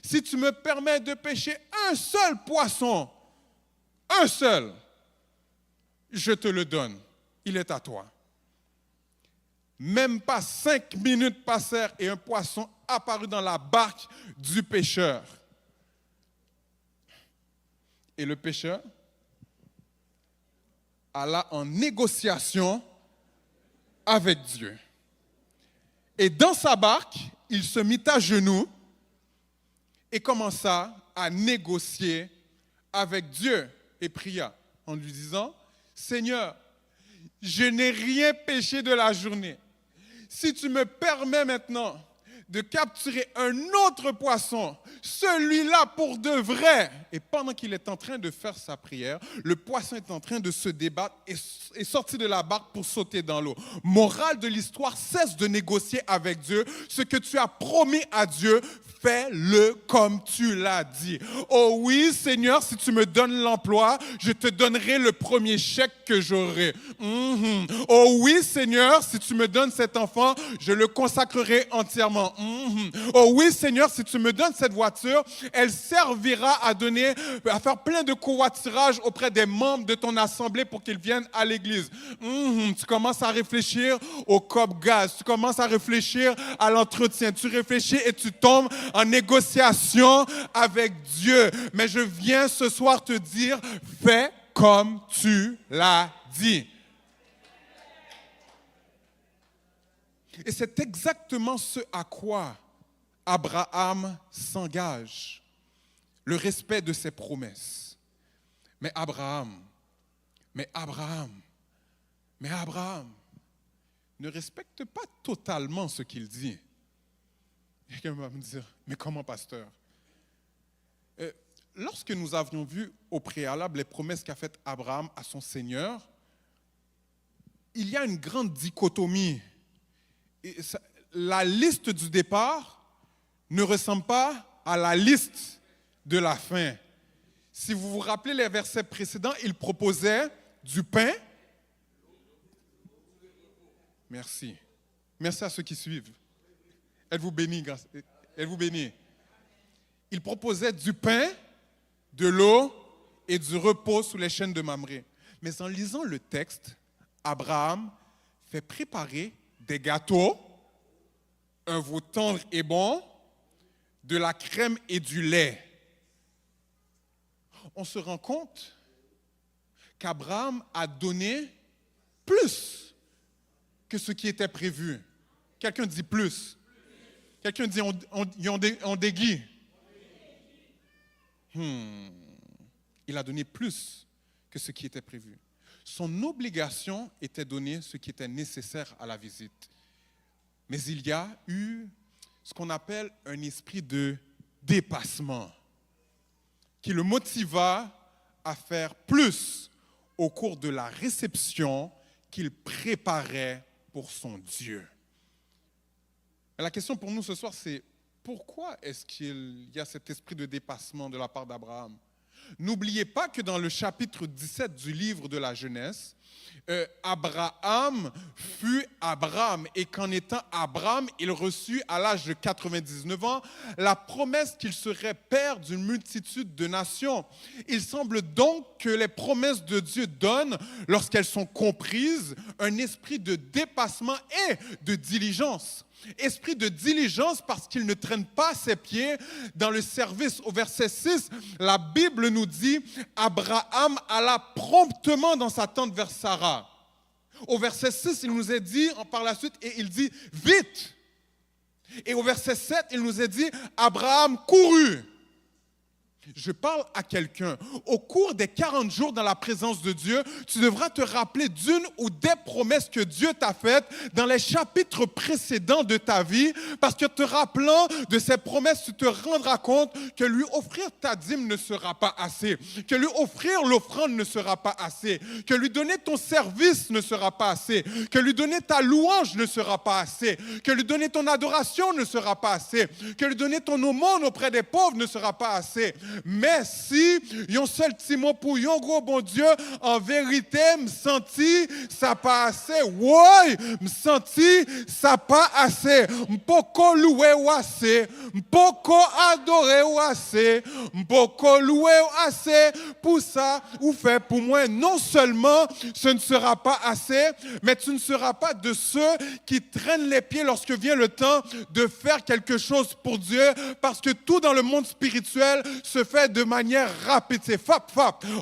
Si tu me permets de pêcher un seul poisson, un seul, je te le donne. Il est à toi. Même pas 5 minutes passèrent et un poisson apparut dans la barque du pêcheur. Et le pêcheur alla en négociation avec Dieu. Et dans sa barque, il se mit à genoux et commença à négocier avec Dieu et pria en lui disant, Seigneur, je n'ai rien pêché de la journée. Si tu me permets maintenant de capturer un autre poisson, celui-là pour de vrai. Et pendant qu'il est en train de faire sa prière, le poisson est en train de se débattre et sortir de la barque pour sauter dans l'eau. Morale de l'histoire, cesse de négocier avec Dieu. Ce que tu as promis à Dieu, fais-le comme tu l'as dit. Oh oui, Seigneur, si tu me donnes l'emploi, je te donnerai le premier chèque que j'aurai. Oh oui, Seigneur, si tu me donnes cet enfant, je le consacrerai entièrement. Oh oui, Seigneur, si tu me donnes cette voiture, elle servira à faire plein de covoiturage auprès des membres de ton assemblée pour qu'ils viennent à l'église. Tu commences à réfléchir au COP gaz, tu commences à réfléchir à l'entretien, tu réfléchis et tu tombes en négociation avec Dieu. Mais je viens ce soir te dire, fais comme tu l'as dit. Et c'est exactement ce à quoi Abraham s'engage, le respect de ses promesses. Mais Abraham ne respecte pas totalement ce qu'il dit. Quelqu'un va me dire, mais comment, pasteur? Lorsque nous avions vu au préalable les promesses qu'a faites Abraham à son Seigneur, il y a une grande dichotomie. La liste du départ ne ressemble pas à la liste de la fin. Si vous vous rappelez les versets précédents, il proposait du pain. Merci. Merci à ceux qui suivent. Êtes-vous bénis, êtes-vous bénis. Il proposait du pain, de l'eau et du repos sous les chaînes de Mamré. Mais en lisant le texte, Abraham fait préparer des gâteaux un veau tendre et bon, de la crème et du lait. On se rend compte qu'Abraham a donné plus que ce qui était prévu. Quelqu'un dit plus. Quelqu'un dit on déguise. Il a donné plus que ce qui était prévu. Son obligation était de donner ce qui était nécessaire à la visite. Mais il y a eu ce qu'on appelle un esprit de dépassement qui le motiva à faire plus au cours de la réception qu'il préparait pour son Dieu. Et la question pour nous ce soir, c'est pourquoi est-ce qu'il y a cet esprit de dépassement de la part d'Abraham? N'oubliez pas que dans le chapitre 17 du livre de la Genèse, Abraham fut Abraham et qu'en étant Abraham, il reçut à l'âge de 99 ans la promesse qu'il serait père d'une multitude de nations. Il semble donc que les promesses de Dieu donnent, lorsqu'elles sont comprises, un esprit de dépassement et de diligence. Esprit de diligence parce qu'il ne traîne pas ses pieds dans le service. Au verset 6, la Bible nous dit « Abraham alla promptement dans sa tente vers Sarah ». Au verset 6, il nous est dit par la suite, et il dit « vite ». Et au verset 7, il nous est dit « Abraham courut ». Je parle à quelqu'un. Au cours des 40 jours dans la présence de Dieu, tu devras te rappeler d'une ou des promesses que Dieu t'a faites dans les chapitres précédents de ta vie, parce que te rappelant de ces promesses, tu te rendras compte que lui offrir ta dîme ne sera pas assez, que lui offrir l'offrande ne sera pas assez, que lui donner ton service ne sera pas assez, que lui donner ta louange ne sera pas assez, que lui donner ton adoration ne sera pas assez, que lui donner ton aumône auprès des pauvres ne sera pas assez. Mais si yon seul petit mot pour yon gros bon Dieu, en vérité, me senti ça pas assez. Ouais, me senti ça pas assez. M'poko louer ou assez, m'poko adorer ou assez, m'poko louer ou assez. Pour ça, ou fait pour moi, non seulement ce ne sera pas assez, mais tu ne seras pas de ceux qui traînent les pieds lorsque vient le temps de faire quelque chose pour Dieu, parce que tout dans le monde spirituel se fait de manière rapide. C'est fap.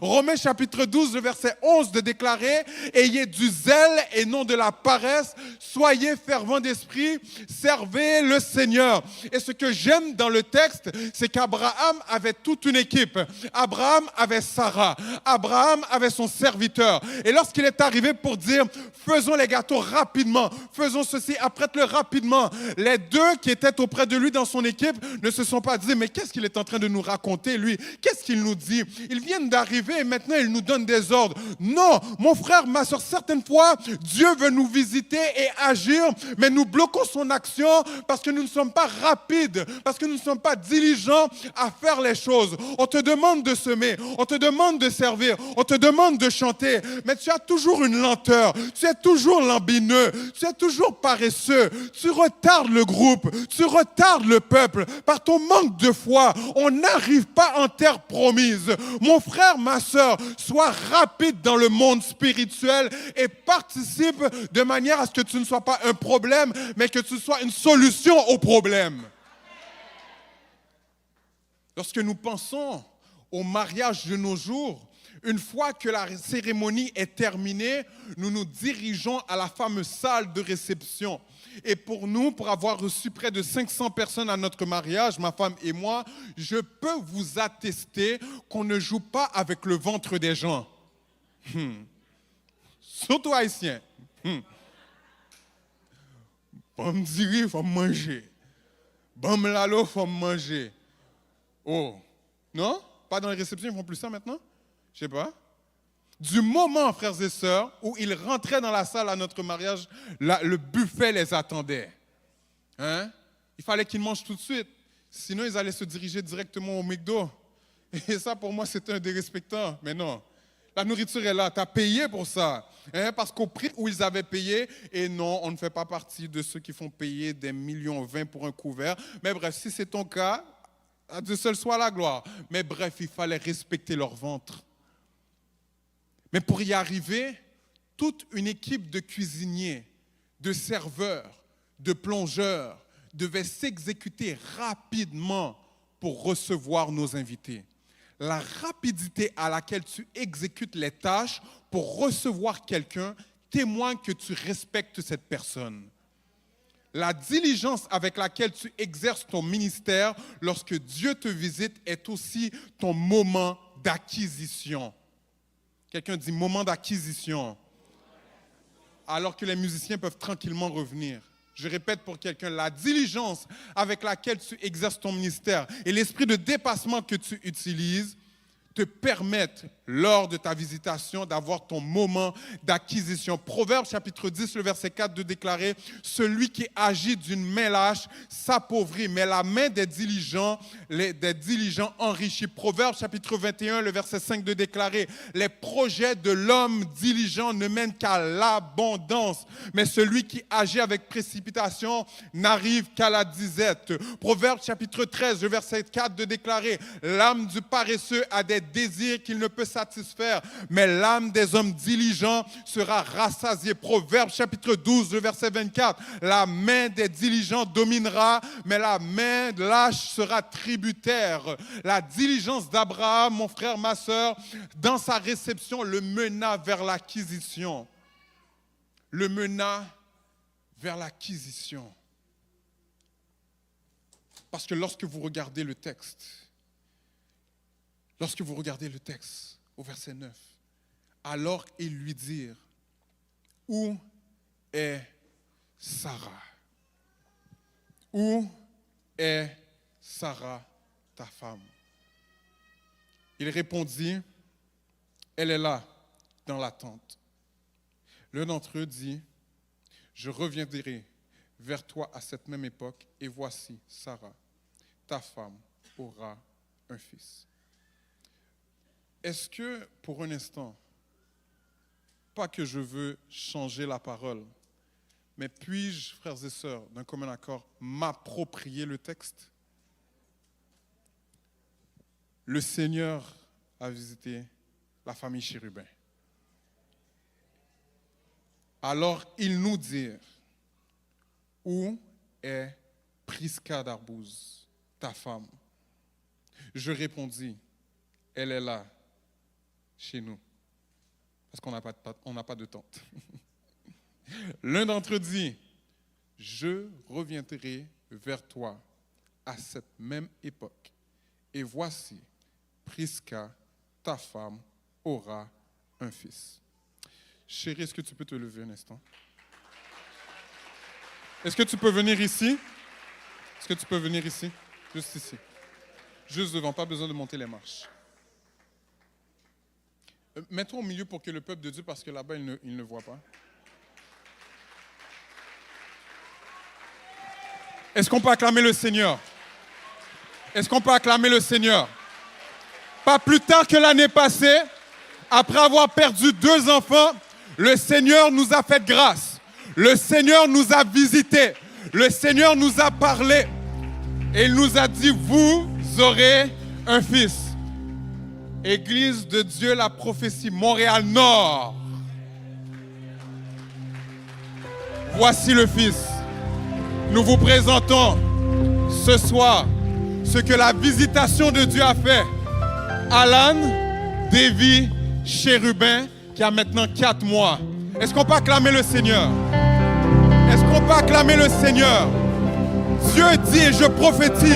Romains chapitre 12, le verset 11 de déclarer « Ayez du zèle et non de la paresse, soyez fervents d'esprit, servez le Seigneur. » Et ce que j'aime dans le texte, c'est qu'Abraham avait toute une équipe. Abraham avait Sarah. Abraham avait son serviteur. Et lorsqu'il est arrivé pour dire « Faisons les gâteaux rapidement, faisons ceci, apprête-le rapidement », les deux qui étaient auprès de lui dans son équipe ne se sont pas dit « Mais qu'est-ce qu'il est en train de nous raconter, lui? Qu'est-ce qu'il nous dit? Ils viennent d'arriver et maintenant il nous donne des ordres. » Non, mon frère, ma soeur, certaines fois, Dieu veut nous visiter et agir, mais nous bloquons son action parce que nous ne sommes pas rapides, parce que nous ne sommes pas diligents à faire les choses. On te demande de semer, on te demande de servir, on te demande de chanter, mais tu as toujours une lenteur, tu es toujours lambineux, tu es toujours paresseux, tu retardes le groupe, tu retardes le peuple. Par ton manque de foi, on n'arrive pas en terre promise. Mon frère, ma soeur, sois rapide dans le monde spirituel et participe de manière à ce que tu ne sois pas un problème, mais que tu sois une solution au problème. Lorsque nous pensons au mariage de nos jours, une fois que la cérémonie est terminée, nous nous dirigeons à la fameuse salle de réception. Et pour nous, pour avoir reçu près de 500 personnes à notre mariage, ma femme et moi, je peux vous attester qu'on ne joue pas avec le ventre des gens. Surtout haïtiens. Bon me dire, il faut manger. Bon me lalo, il faut manger. Oh, non? Pas dans les réceptions, ils font plus ça maintenant? Je sais pas. Du moment, frères et sœurs, où ils rentraient dans la salle à notre mariage, le buffet les attendait. Hein? Il fallait qu'ils mangent tout de suite. Sinon, ils allaient se diriger directement au McDo. Et ça, pour moi, c'était un dérespectant. Mais non. La nourriture est là. Tu as payé pour ça. Hein? Parce qu'au prix où ils avaient payé, et non, on ne fait pas partie de ceux qui font payer des millions 20 pour un couvert. Mais bref, si c'est ton cas, à Dieu seul soit la gloire. Mais bref, il fallait respecter leur ventre. Mais pour y arriver, toute une équipe de cuisiniers, de serveurs, de plongeurs, devait s'exécuter rapidement pour recevoir nos invités. La rapidité à laquelle tu exécutes les tâches pour recevoir quelqu'un témoigne que tu respectes cette personne. La diligence avec laquelle tu exerces ton ministère lorsque Dieu te visite est aussi ton moment d'acquisition. Quelqu'un dit moment d'acquisition. Alors que les musiciens peuvent tranquillement revenir. Je répète pour quelqu'un, la diligence avec laquelle tu exerces ton ministère et l'esprit de dépassement que tu utilises te permettent, lors de ta visitation, d'avoir ton moment d'acquisition. Proverbe chapitre 10, le verset 4, de déclarer « Celui qui agit d'une main lâche s'appauvrit, mais la main des diligents enrichit. » Proverbe chapitre 21, le verset 5, de déclarer « Les projets de l'homme diligent ne mènent qu'à l'abondance, mais celui qui agit avec précipitation n'arrive qu'à la disette. » Proverbe chapitre 13, le verset 4, de déclarer « L'âme du paresseux a des désirs qu'il ne peut satisfaire, mais l'âme des hommes diligents sera rassasiée. » Proverbe chapitre 12, le verset 24. La main des diligents dominera, mais la main lâche sera tributaire. La diligence d'Abraham, mon frère, ma soeur, dans sa réception, le mena vers l'acquisition. Le mena vers l'acquisition. Parce que lorsque vous regardez le texte, au verset 9, alors ils lui dirent, « Où est Sarah? Où est Sarah, ta femme? » Il répondit, « Elle est là, dans la tente. » L'un d'entre eux dit, « Je reviendrai vers toi à cette même époque, et voici, Sarah, ta femme, aura un fils. » Est-ce que, pour un instant, pas que je veux changer la parole, mais puis-je, frères et sœurs, d'un commun accord, m'approprier le texte? Le Seigneur a visité la famille Chérubin. Alors, ils nous dirent, « Où est Prisca d'Arbouze, ta femme? » Je répondis, « Elle est là, chez nous, parce qu'on n'a pas de tente. » L'un d'entre eux dit, « Je reviendrai vers toi à cette même époque, et voici, Prisca, ta femme, aura un fils. » Chérie, est-ce que tu peux te lever un instant? Est-ce que tu peux venir ici? Est-ce que tu peux venir ici? Juste ici. Juste devant, pas besoin de monter les marches. Mets-toi au milieu pour que le peuple de Dieu, parce que là-bas, il ne voit pas. Est-ce qu'on peut acclamer le Seigneur? Est-ce qu'on peut acclamer le Seigneur? Pas plus tard que l'année passée, après avoir perdu 2 enfants, le Seigneur nous a fait grâce. Le Seigneur nous a visités. Le Seigneur nous a parlé. Et il nous a dit, vous aurez un fils. Église de Dieu, la prophétie, Montréal-Nord. Voici le Fils. Nous vous présentons ce soir ce que la visitation de Dieu a fait. Alan Davy Chérubin, qui a maintenant 4 mois. Est-ce qu'on peut acclamer le Seigneur? Est-ce qu'on peut acclamer le Seigneur? Dieu dit, et je prophétise,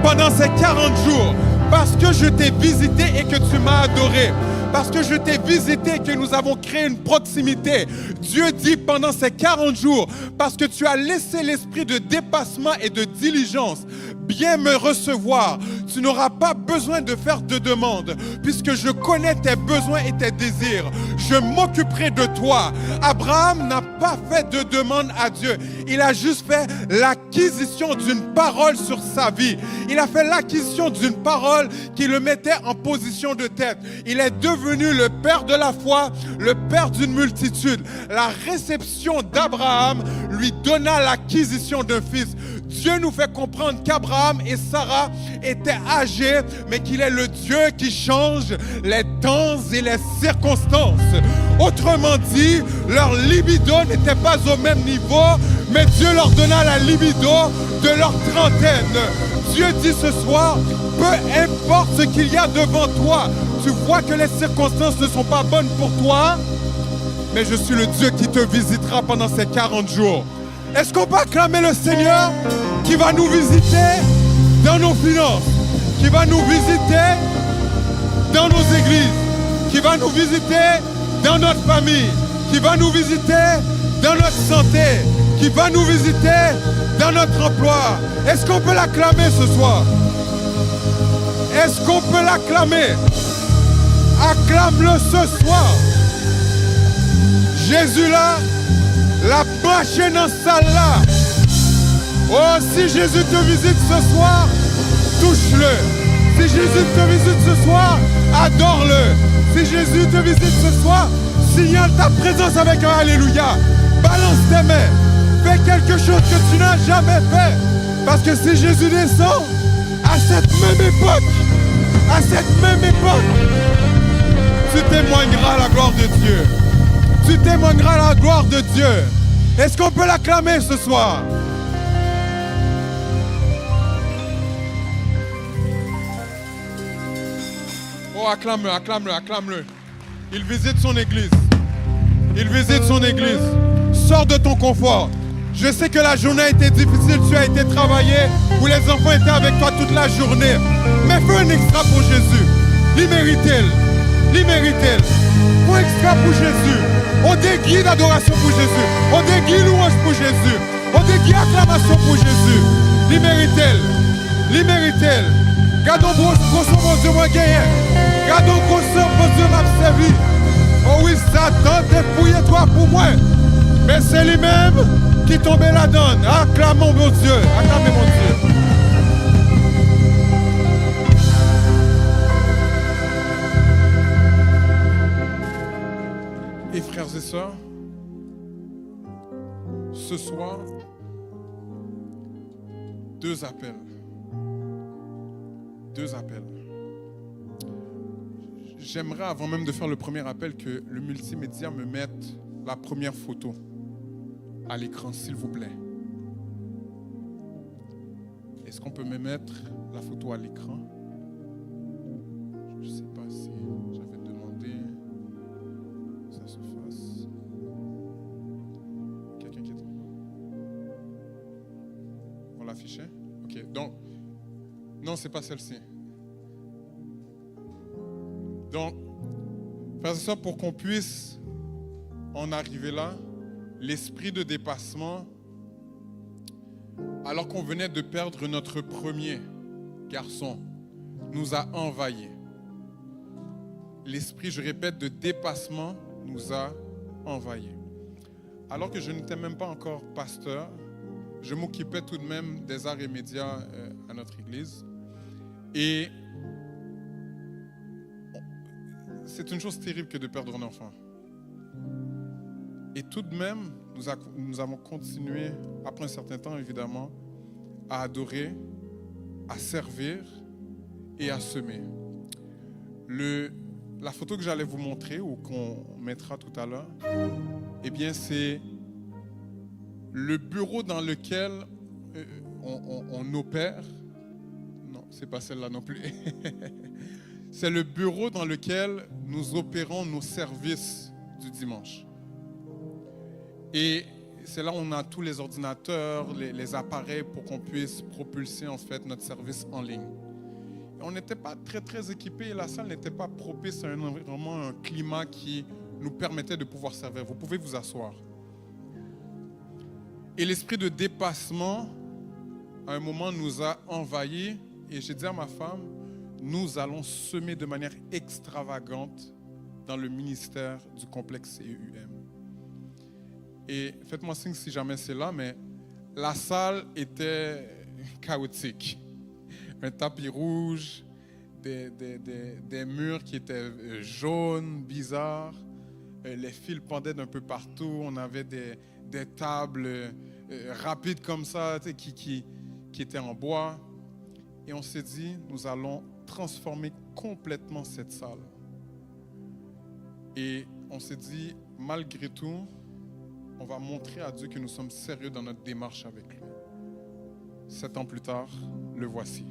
pendant ces 40 jours, parce que je t'ai visité et que tu m'as adoré, parce que je t'ai visité et que nous avons créé une proximité. Dieu dit pendant ces 40 jours, parce que tu as laissé l'esprit de dépassement et de diligence bien me recevoir, tu n'auras pas besoin de faire de demande, puisque je connais tes besoins et tes désirs. Je m'occuperai de toi. Abraham n'a pas fait de demande à Dieu. Il a juste fait l'acquisition d'une parole sur sa vie. Il a fait l'acquisition d'une parole qui le mettait en position de tête. Il est devenu le père de la foi, le père d'une multitude. La réception d'Abraham lui donna l'acquisition d'un fils. Dieu nous fait comprendre qu'Abraham et Sarah étaient âgés, mais qu'il est le Dieu qui change les temps et les circonstances. Autrement dit, leur libido n'était pas au même niveau, mais Dieu leur donna la libido de leur trentaine. Dieu dit ce soir, peu importe ce qu'il y a devant toi, tu vois que les circonstances ne sont pas bonnes pour toi, mais je suis le Dieu qui te visitera pendant ces 40 jours. Est-ce qu'on peut acclamer le Seigneur qui va nous visiter dans nos finances, qui va nous visiter dans nos églises, qui va nous visiter dans notre famille, qui va nous visiter dans notre santé, qui va nous visiter dans notre emploi? Est-ce qu'on peut l'acclamer ce soir? Est-ce qu'on peut l'acclamer? Acclame-le ce soir. Jésus là, la machine en salle là. Oh, si Jésus te visite ce soir, touche-le. Si Jésus te visite ce soir, adore-le. Si Jésus te visite ce soir, signale ta présence avec un Alléluia. Balance tes mains. Fais quelque chose que tu n'as jamais fait. Parce que si Jésus descend, à cette même époque, tu témoigneras la gloire de Dieu. Tu témoigneras la gloire de Dieu. Est-ce qu'on peut l'acclamer ce soir? Oh, acclame-le, acclame-le, acclame-le. Il visite son église. Il visite son église. Sors de ton confort. Je sais que la journée a été difficile, tu as été travaillé, où les enfants étaient avec toi toute la journée. Mais fais un extra pour Jésus. Il mérite-t-il. Il mérite-t-il. Fais un extra pour Jésus. On déguise adoration pour Jésus. On déguise louange pour Jésus. On déguise acclamation pour Jésus. Il mérite-t-il. Il mérite-t-il. Gardons grosso mon Dieu m'a gagné. Gardons grosso mon Dieu m'a servi. Oh oui, Satan dépouillé toi pour moi. Mais c'est lui-même qui tombait la donne. Acclamons mon Dieu. Acclamez mon Dieu. Et frères et sœurs, ce soir, deux appels. J'aimerais, avant même de faire le premier appel, que le multimédia me mette la première photo à l'écran, s'il vous plaît. Est-ce qu'on peut me mettre la photo à l'écran? Je ne sais pas si j'avais demandé que ça se fasse. Quelqu'un qui est en bas? On l'affichait? Ok, donc, non, c'est pas celle-ci. Donc, faire ça pour qu'on puisse en arriver là, l'esprit de dépassement, alors qu'on venait de perdre notre premier garçon, nous a envahis. L'esprit, je répète, de dépassement nous a envahis. Alors que je n'étais même pas encore pasteur, je m'occupais tout de même des arts et médias à notre église. Et c'est une chose terrible que de perdre un enfant. Et tout de même, nous avons continué, après un certain temps évidemment, à adorer, à servir et à semer. La photo que j'allais vous montrer, ou qu'on mettra tout à l'heure, eh bien c'est le bureau dans lequel on opère. Non, c'est pas celle-là non plus. C'est le bureau dans lequel nous opérons nos services du dimanche. Et c'est là où on a tous les ordinateurs, les appareils pour qu'on puisse propulser en fait notre service en ligne. Et on n'était pas très équipés et la salle n'était pas propice à un environnement, un climat qui nous permettait de pouvoir servir. Vous pouvez vous asseoir. Et l'esprit de dépassement, à un moment, nous a envahis. Et j'ai dit à ma femme, nous allons semer de manière extravagante dans le ministère du complexe CEUM. Et faites-moi signe si jamais c'est là, mais la salle était chaotique. Un tapis rouge, des murs qui étaient jaunes, bizarres. Les fils pendaient d'un peu partout. On avait des tables rapides comme ça, qui étaient en bois. Et on s'est dit, nous allons transformer complètement cette salle. Et on s'est dit, malgré tout, on va montrer à Dieu que nous sommes sérieux dans notre démarche avec lui. 7 ans plus tard, le voici.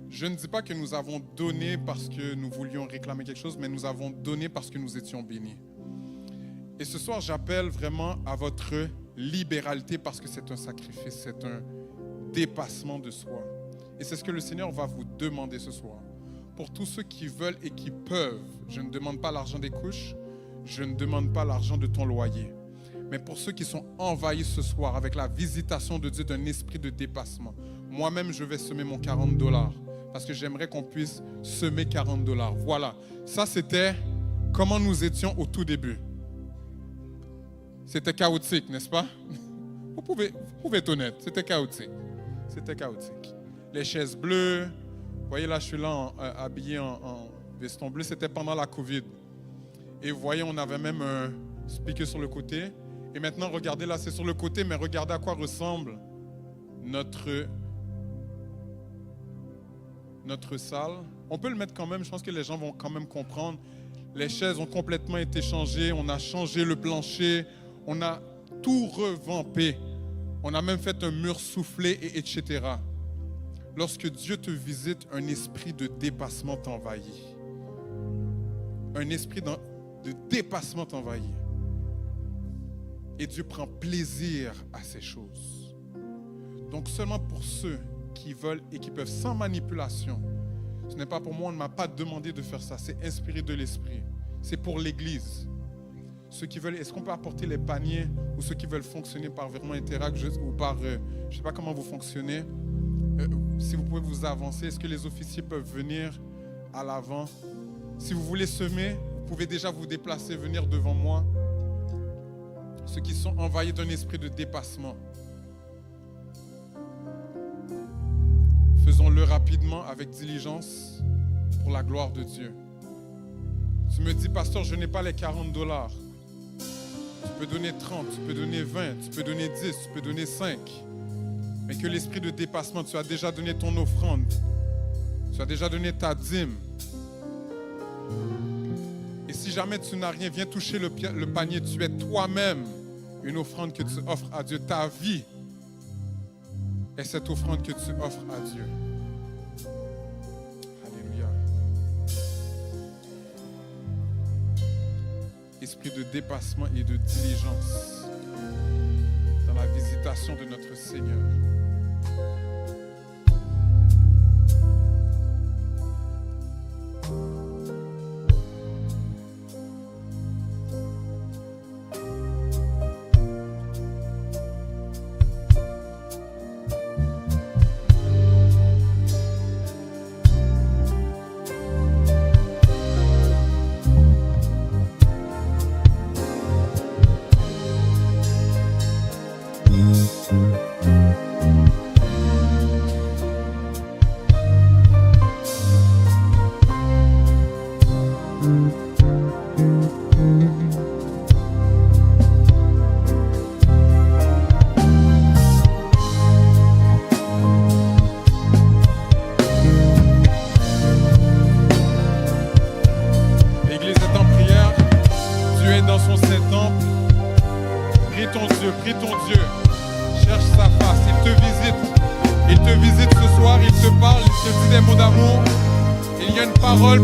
Je ne dis pas que nous avons donné parce que nous voulions réclamer quelque chose, mais nous avons donné parce que nous étions bénis. Et ce soir, j'appelle vraiment à votre libéralité parce que c'est un sacrifice, c'est un dépassement de soi. Et c'est ce que le Seigneur va vous demander ce soir. Pour tous ceux qui veulent et qui peuvent, je ne demande pas l'argent des couches, je ne demande pas l'argent de ton loyer. Mais pour ceux qui sont envahis ce soir avec la visitation de Dieu d'un esprit de dépassement, moi-même je vais semer mon $40 parce que j'aimerais qu'on puisse semer $40. Voilà, ça c'était comment nous étions au tout début. C'était chaotique, n'est-ce pas? Vous pouvez être honnête, c'était chaotique. C'était chaotique. Les chaises bleues, vous voyez là je suis là habillé en veston bleu, c'était pendant la Covid. Et vous voyez, on avait même un speaker sur le côté. Et maintenant, regardez là, c'est sur le côté, mais regardez à quoi ressemble notre salle. On peut le mettre quand même, je pense que les gens vont quand même comprendre. Les chaises ont complètement été changées, on a changé le plancher, on a tout revampé. On a même fait un mur soufflé, etc. Lorsque Dieu te visite, un esprit de dépassement t'envahit. Un esprit de dépassement t'envahit. Et Dieu prend plaisir à ces choses. Donc seulement pour ceux qui veulent et qui peuvent sans manipulation. Ce n'est pas pour moi, on ne m'a pas demandé de faire ça. C'est inspiré de l'Esprit. C'est pour l'Église. Ceux qui veulent, est-ce qu'on peut apporter les paniers ou ceux qui veulent fonctionner par virement Interact ou par, je ne sais pas comment vous fonctionnez. Si vous pouvez vous avancer, est-ce que les officiers peuvent venir à l'avant? Si vous voulez semer, vous pouvez déjà vous déplacer, venir devant moi. Ceux qui sont envahis d'un esprit de dépassement. Faisons-le rapidement, avec diligence, pour la gloire de Dieu. Tu me dis, pasteur, je n'ai pas les $40. Tu peux donner 30, tu peux donner 20, tu peux donner 10, tu peux donner 5. Mais que l'esprit de dépassement, tu as déjà donné ton offrande. Tu as déjà donné ta dîme. Et si jamais tu n'as rien, viens toucher le panier. Tu es toi-même une offrande que tu offres à Dieu. Ta vie est cette offrande que tu offres à Dieu. Alléluia. Esprit de dépassement et de diligence dans la visitation de notre Seigneur.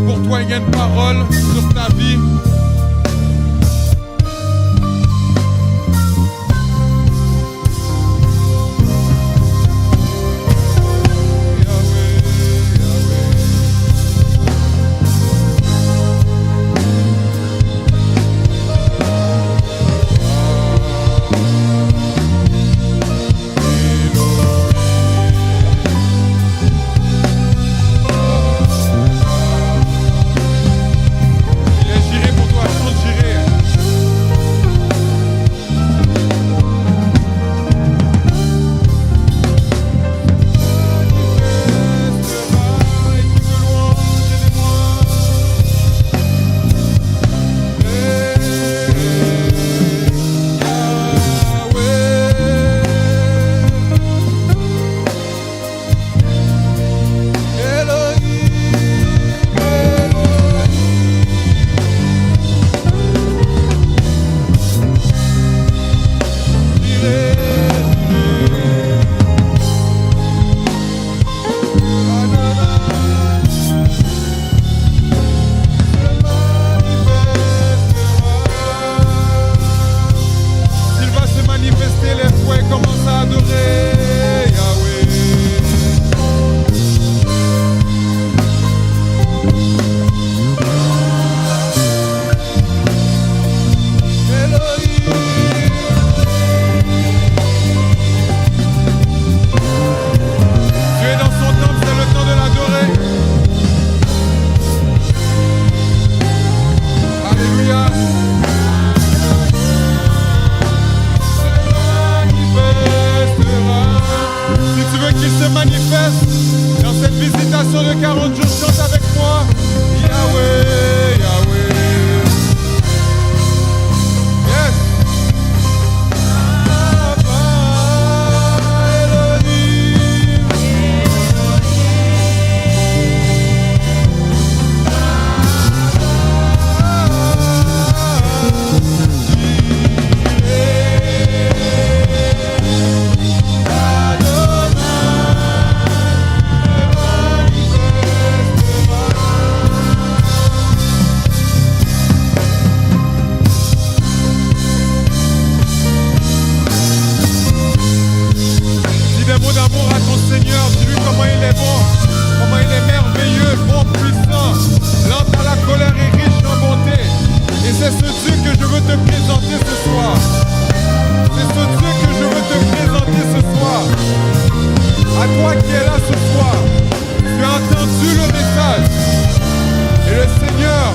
Pour toi, il y a une parole sur ta vie. Il est géré pour toi. C'est ce Dieu que je veux te présenter ce soir. C'est ce Dieu que je veux te présenter ce soir. À toi qui es là ce soir, tu as entendu le message. Et le Seigneur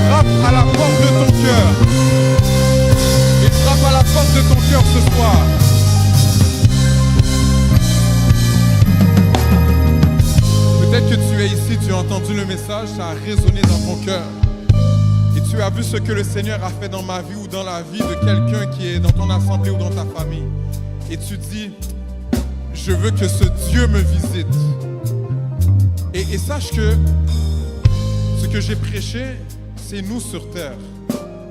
frappe à la porte de ton cœur. Il frappe à la porte de ton cœur ce soir. Peut-être que tu es ici, tu as entendu le message, ça a résonné dans ton cœur. Et tu as vu ce que le Seigneur a fait dans ma vie ou dans la vie de quelqu'un qui est dans ton assemblée ou dans ta famille. Et tu dis, je veux que ce Dieu me visite. Et sache que ce que j'ai prêché, c'est nous sur terre.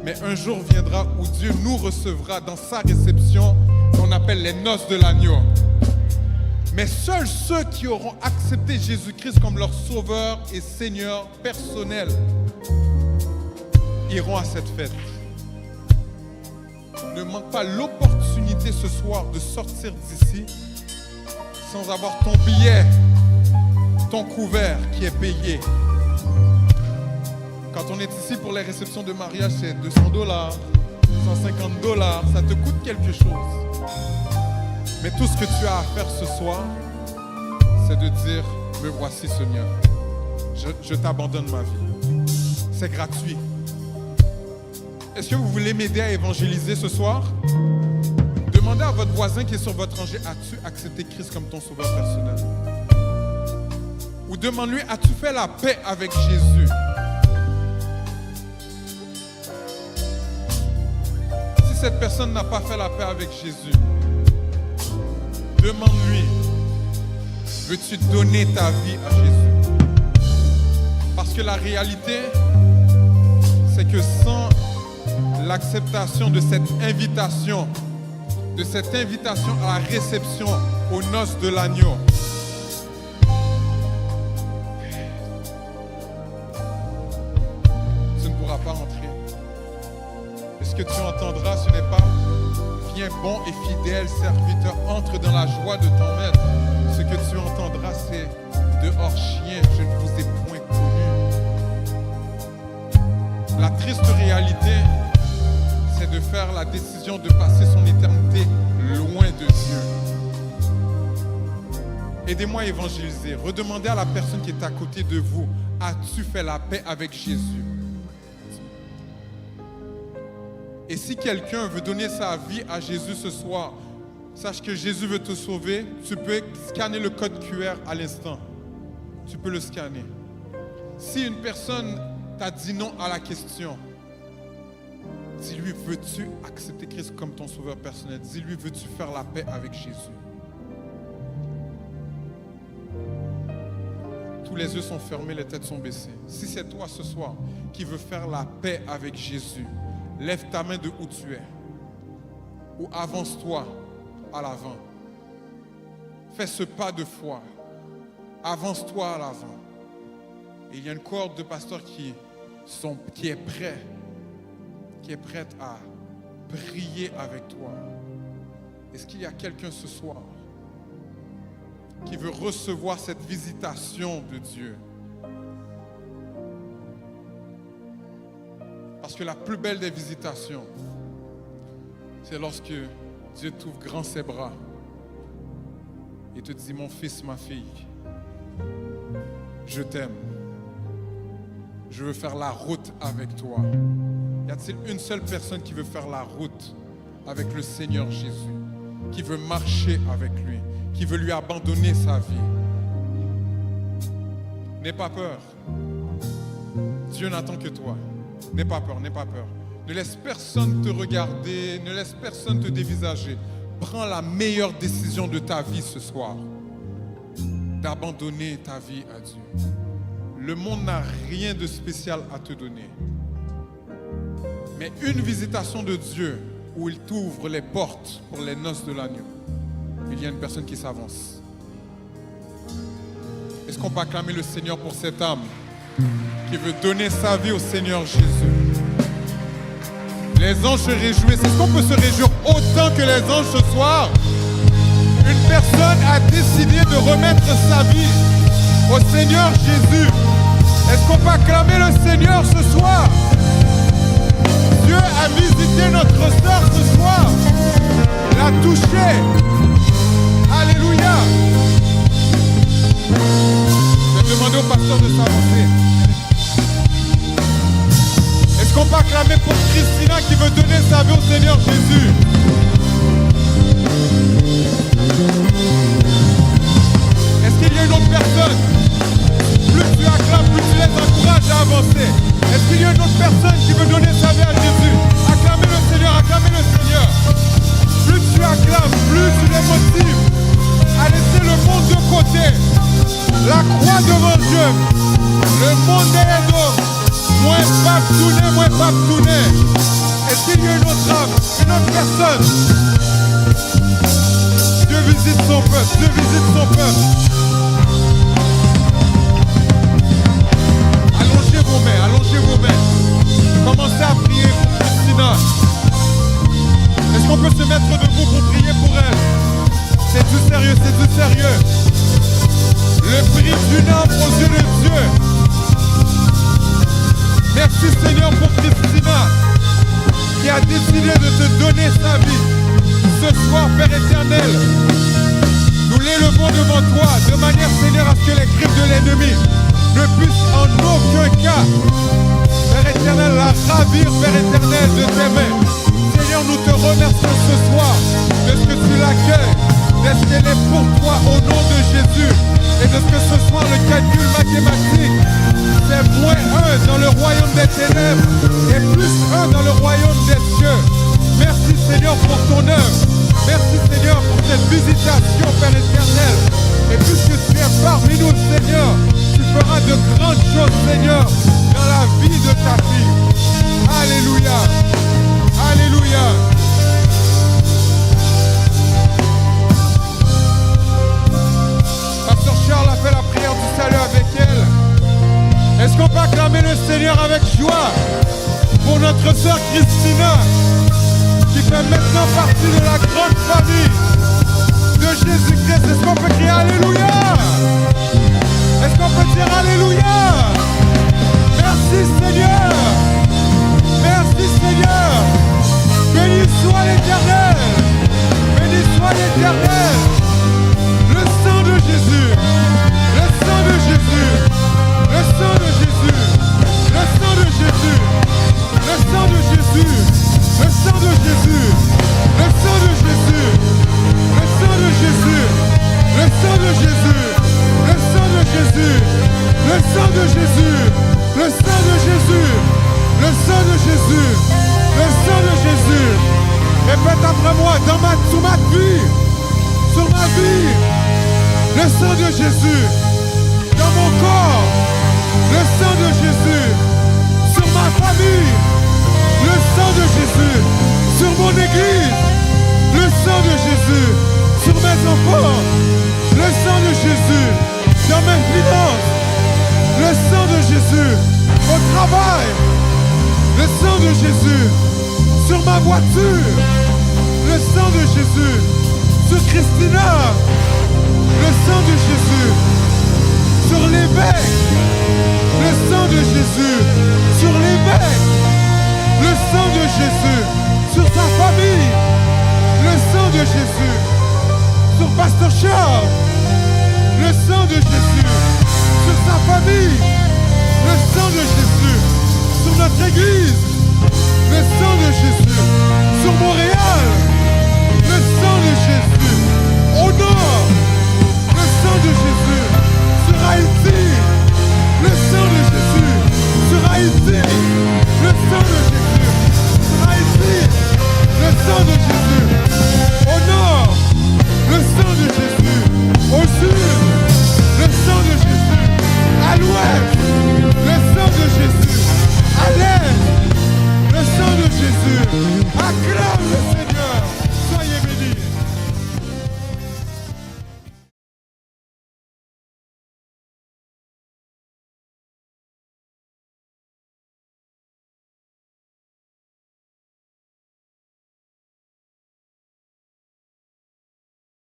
Mais un jour viendra où Dieu nous recevra dans sa réception qu'on appelle les noces de l'agneau. Mais seuls ceux qui auront accepté Jésus-Christ comme leur sauveur et Seigneur personnel iront à cette fête. Ne manque pas l'opportunité ce soir de sortir d'ici sans avoir ton billet, ton couvert qui est payé. Quand on est ici pour les réceptions de mariage, c'est $200, $150, ça te coûte quelque chose. Mais tout ce que tu as à faire ce soir, c'est de dire, me voici Seigneur, je t'abandonne ma vie. C'est gratuit. Est-ce que vous voulez m'aider à évangéliser ce soir? Demandez à votre voisin qui est sur votre rangée, as-tu accepté Christ comme ton sauveur personnel? Ou demande-lui, as-tu fait la paix avec Jésus? Si cette personne n'a pas fait la paix avec Jésus, demande-lui, veux-tu donner ta vie à Jésus? Parce que la réalité, c'est que sans l'acceptation de cette invitation à la réception aux noces de l'agneau, tu ne pourras pas rentrer. Et ce que tu entendras, ce n'est pas « Viens bon et fidèle serviteur, entre dans la joie de ton maître ». Ce que tu entendras, c'est « Dehors chien, je ne vous ai point connu ». La triste réalité, c'est de faire la décision de passer son éternité loin de Dieu. Aidez-moi à évangéliser. Redemandez à la personne qui est à côté de vous, as-tu fait la paix avec Jésus? Et si quelqu'un veut donner sa vie à Jésus ce soir, sache que Jésus veut te sauver. Tu peux scanner le code QR à l'instant. Tu peux le scanner. Si une personne t'a dit non à la question, dis-lui, veux-tu accepter Christ comme ton sauveur personnel? Dis-lui, veux-tu faire la paix avec Jésus? Tous les yeux sont fermés, les têtes sont baissées. Si c'est toi ce soir qui veux faire la paix avec Jésus, lève ta main de où tu es. Ou avance-toi à l'avant. Fais ce pas de foi. Avance-toi à l'avant. Et il y a une cohorte de pasteurs qui est prête à prier avec toi. Est-ce qu'il y a quelqu'un ce soir qui veut recevoir cette visitation de Dieu? Parce que la plus belle des visitations, c'est lorsque Dieu t'ouvre grand ses bras et te dit, mon fils, ma fille, je t'aime. Je veux faire la route avec toi. Y a-t-il une seule personne qui veut faire la route avec le Seigneur Jésus, qui veut marcher avec lui, qui veut lui abandonner sa vie? N'aie pas peur. Dieu n'attend que toi. N'aie pas peur, n'aie pas peur. Ne laisse personne te regarder, ne laisse personne te dévisager. Prends la meilleure décision de ta vie ce soir, d'abandonner ta vie à Dieu. Le monde n'a rien de spécial à te donner. Mais une visitation de Dieu où il t'ouvre les portes pour les noces de l'agneau, il y a une personne qui s'avance. Est-ce qu'on peut acclamer le Seigneur pour cette âme qui veut donner sa vie au Seigneur Jésus? Les anges se réjouissent. Est-ce qu'on peut se réjouir autant que les anges ce soir? Une personne a décidé de remettre sa vie au Seigneur Jésus. Est-ce qu'on peut acclamer le Seigneur ce soir? touché notre sœur ce soir. La toucher. Alléluia. Je vais demander au pasteur de s'avancer. Est-ce qu'on peut acclamer pour Christina qui veut donner sa vie au Seigneur Jésus? Est-ce qu'il y a une autre personne? Plus tu acclames, plus tu les encourages à avancer. Est-ce qu'il y a une autre personne qui veut donner sa vie à Jésus? Acclamez le Seigneur, acclamez le Seigneur. Plus tu acclames, plus tu les motives à laisser le monde de côté. La croix devant Dieu. Le monde derrière nous. Moins pas tourner. Est-ce qu'il y a une autre âme, une autre personne? Dieu visite son peuple, Dieu visite son peuple. Allongez vos mains. Commencez à prier pour Christina. Est-ce qu'on peut se mettre debout pour prier pour elle? C'est du sérieux, c'est du sérieux. Le prix d'une âme aux yeux de Dieu. Merci Seigneur pour Christina qui a décidé de te donner sa vie. Ce soir, Père éternel, nous l'élevons devant toi de manière, Seigneur, à ce que les griffes de l'ennemi ne puissent en aucun cas, Père éternel, la ravir, Père éternel, de tes mains. Seigneur, nous te remercions ce soir de ce que tu l'accueilles, de ce qu'elle est pour toi au nom de Jésus, et de ce que ce soir le calcul mathématique, c'est moins 1 dans le royaume des ténèbres et plus 1 dans le royaume des cieux. Merci Seigneur pour ton œuvre. Merci Seigneur pour cette visitation, Père éternel. Et puisque tu es parmi nous, Seigneur, tu feras de grandes choses, Seigneur, dans la vie de ta fille. Alléluia. Alléluia. Pasteur Charles a fait la prière du salut avec elle. Est-ce qu'on peut acclamer le Seigneur avec joie pour notre sœur Christina qui fait maintenant partie de la grande famille de Jésus-Christ? Est-ce qu'on peut crier Alléluia? Est-ce qu'on peut dire Alléluia? Merci Seigneur. Merci Seigneur. Béni soit l'Éternel. Béni soit l'Éternel. Le sang de Jésus. Le sang de Jésus. Le sang de Jésus. Le sang de Jésus. Le sang de Jésus. Le sang de Jésus. Le sang de Jésus. Le sang de Jésus. Le sang de Jésus. Le sang de Jésus. Le sang de Jésus. Le sang de Jésus. Le sang de Jésus. Le sang de Jésus. Répète après moi, sur ma vie. Sur ma vie. Le sang de Jésus. Dans mon corps. Le sang de Jésus. Sur ma famille. Le sang de Jésus. Sur mon église. Le sang de Jésus. Sur mes enfants. Le sang de Jésus. Dans mes finances. Le sang de Jésus. Au travail. Le sang de Jésus. Sur ma voiture. Le sang de Jésus. Sur Christina. Le sang de Jésus. Sur l'évêque. Le sang de Jésus. Sur l'évêque. Le sang de Jésus. Sur sa famille. Le sang de Jésus. Sur Pasteur Charles. Le sang de Jésus. Sur sa famille. Le sang de Jésus. Sur notre église.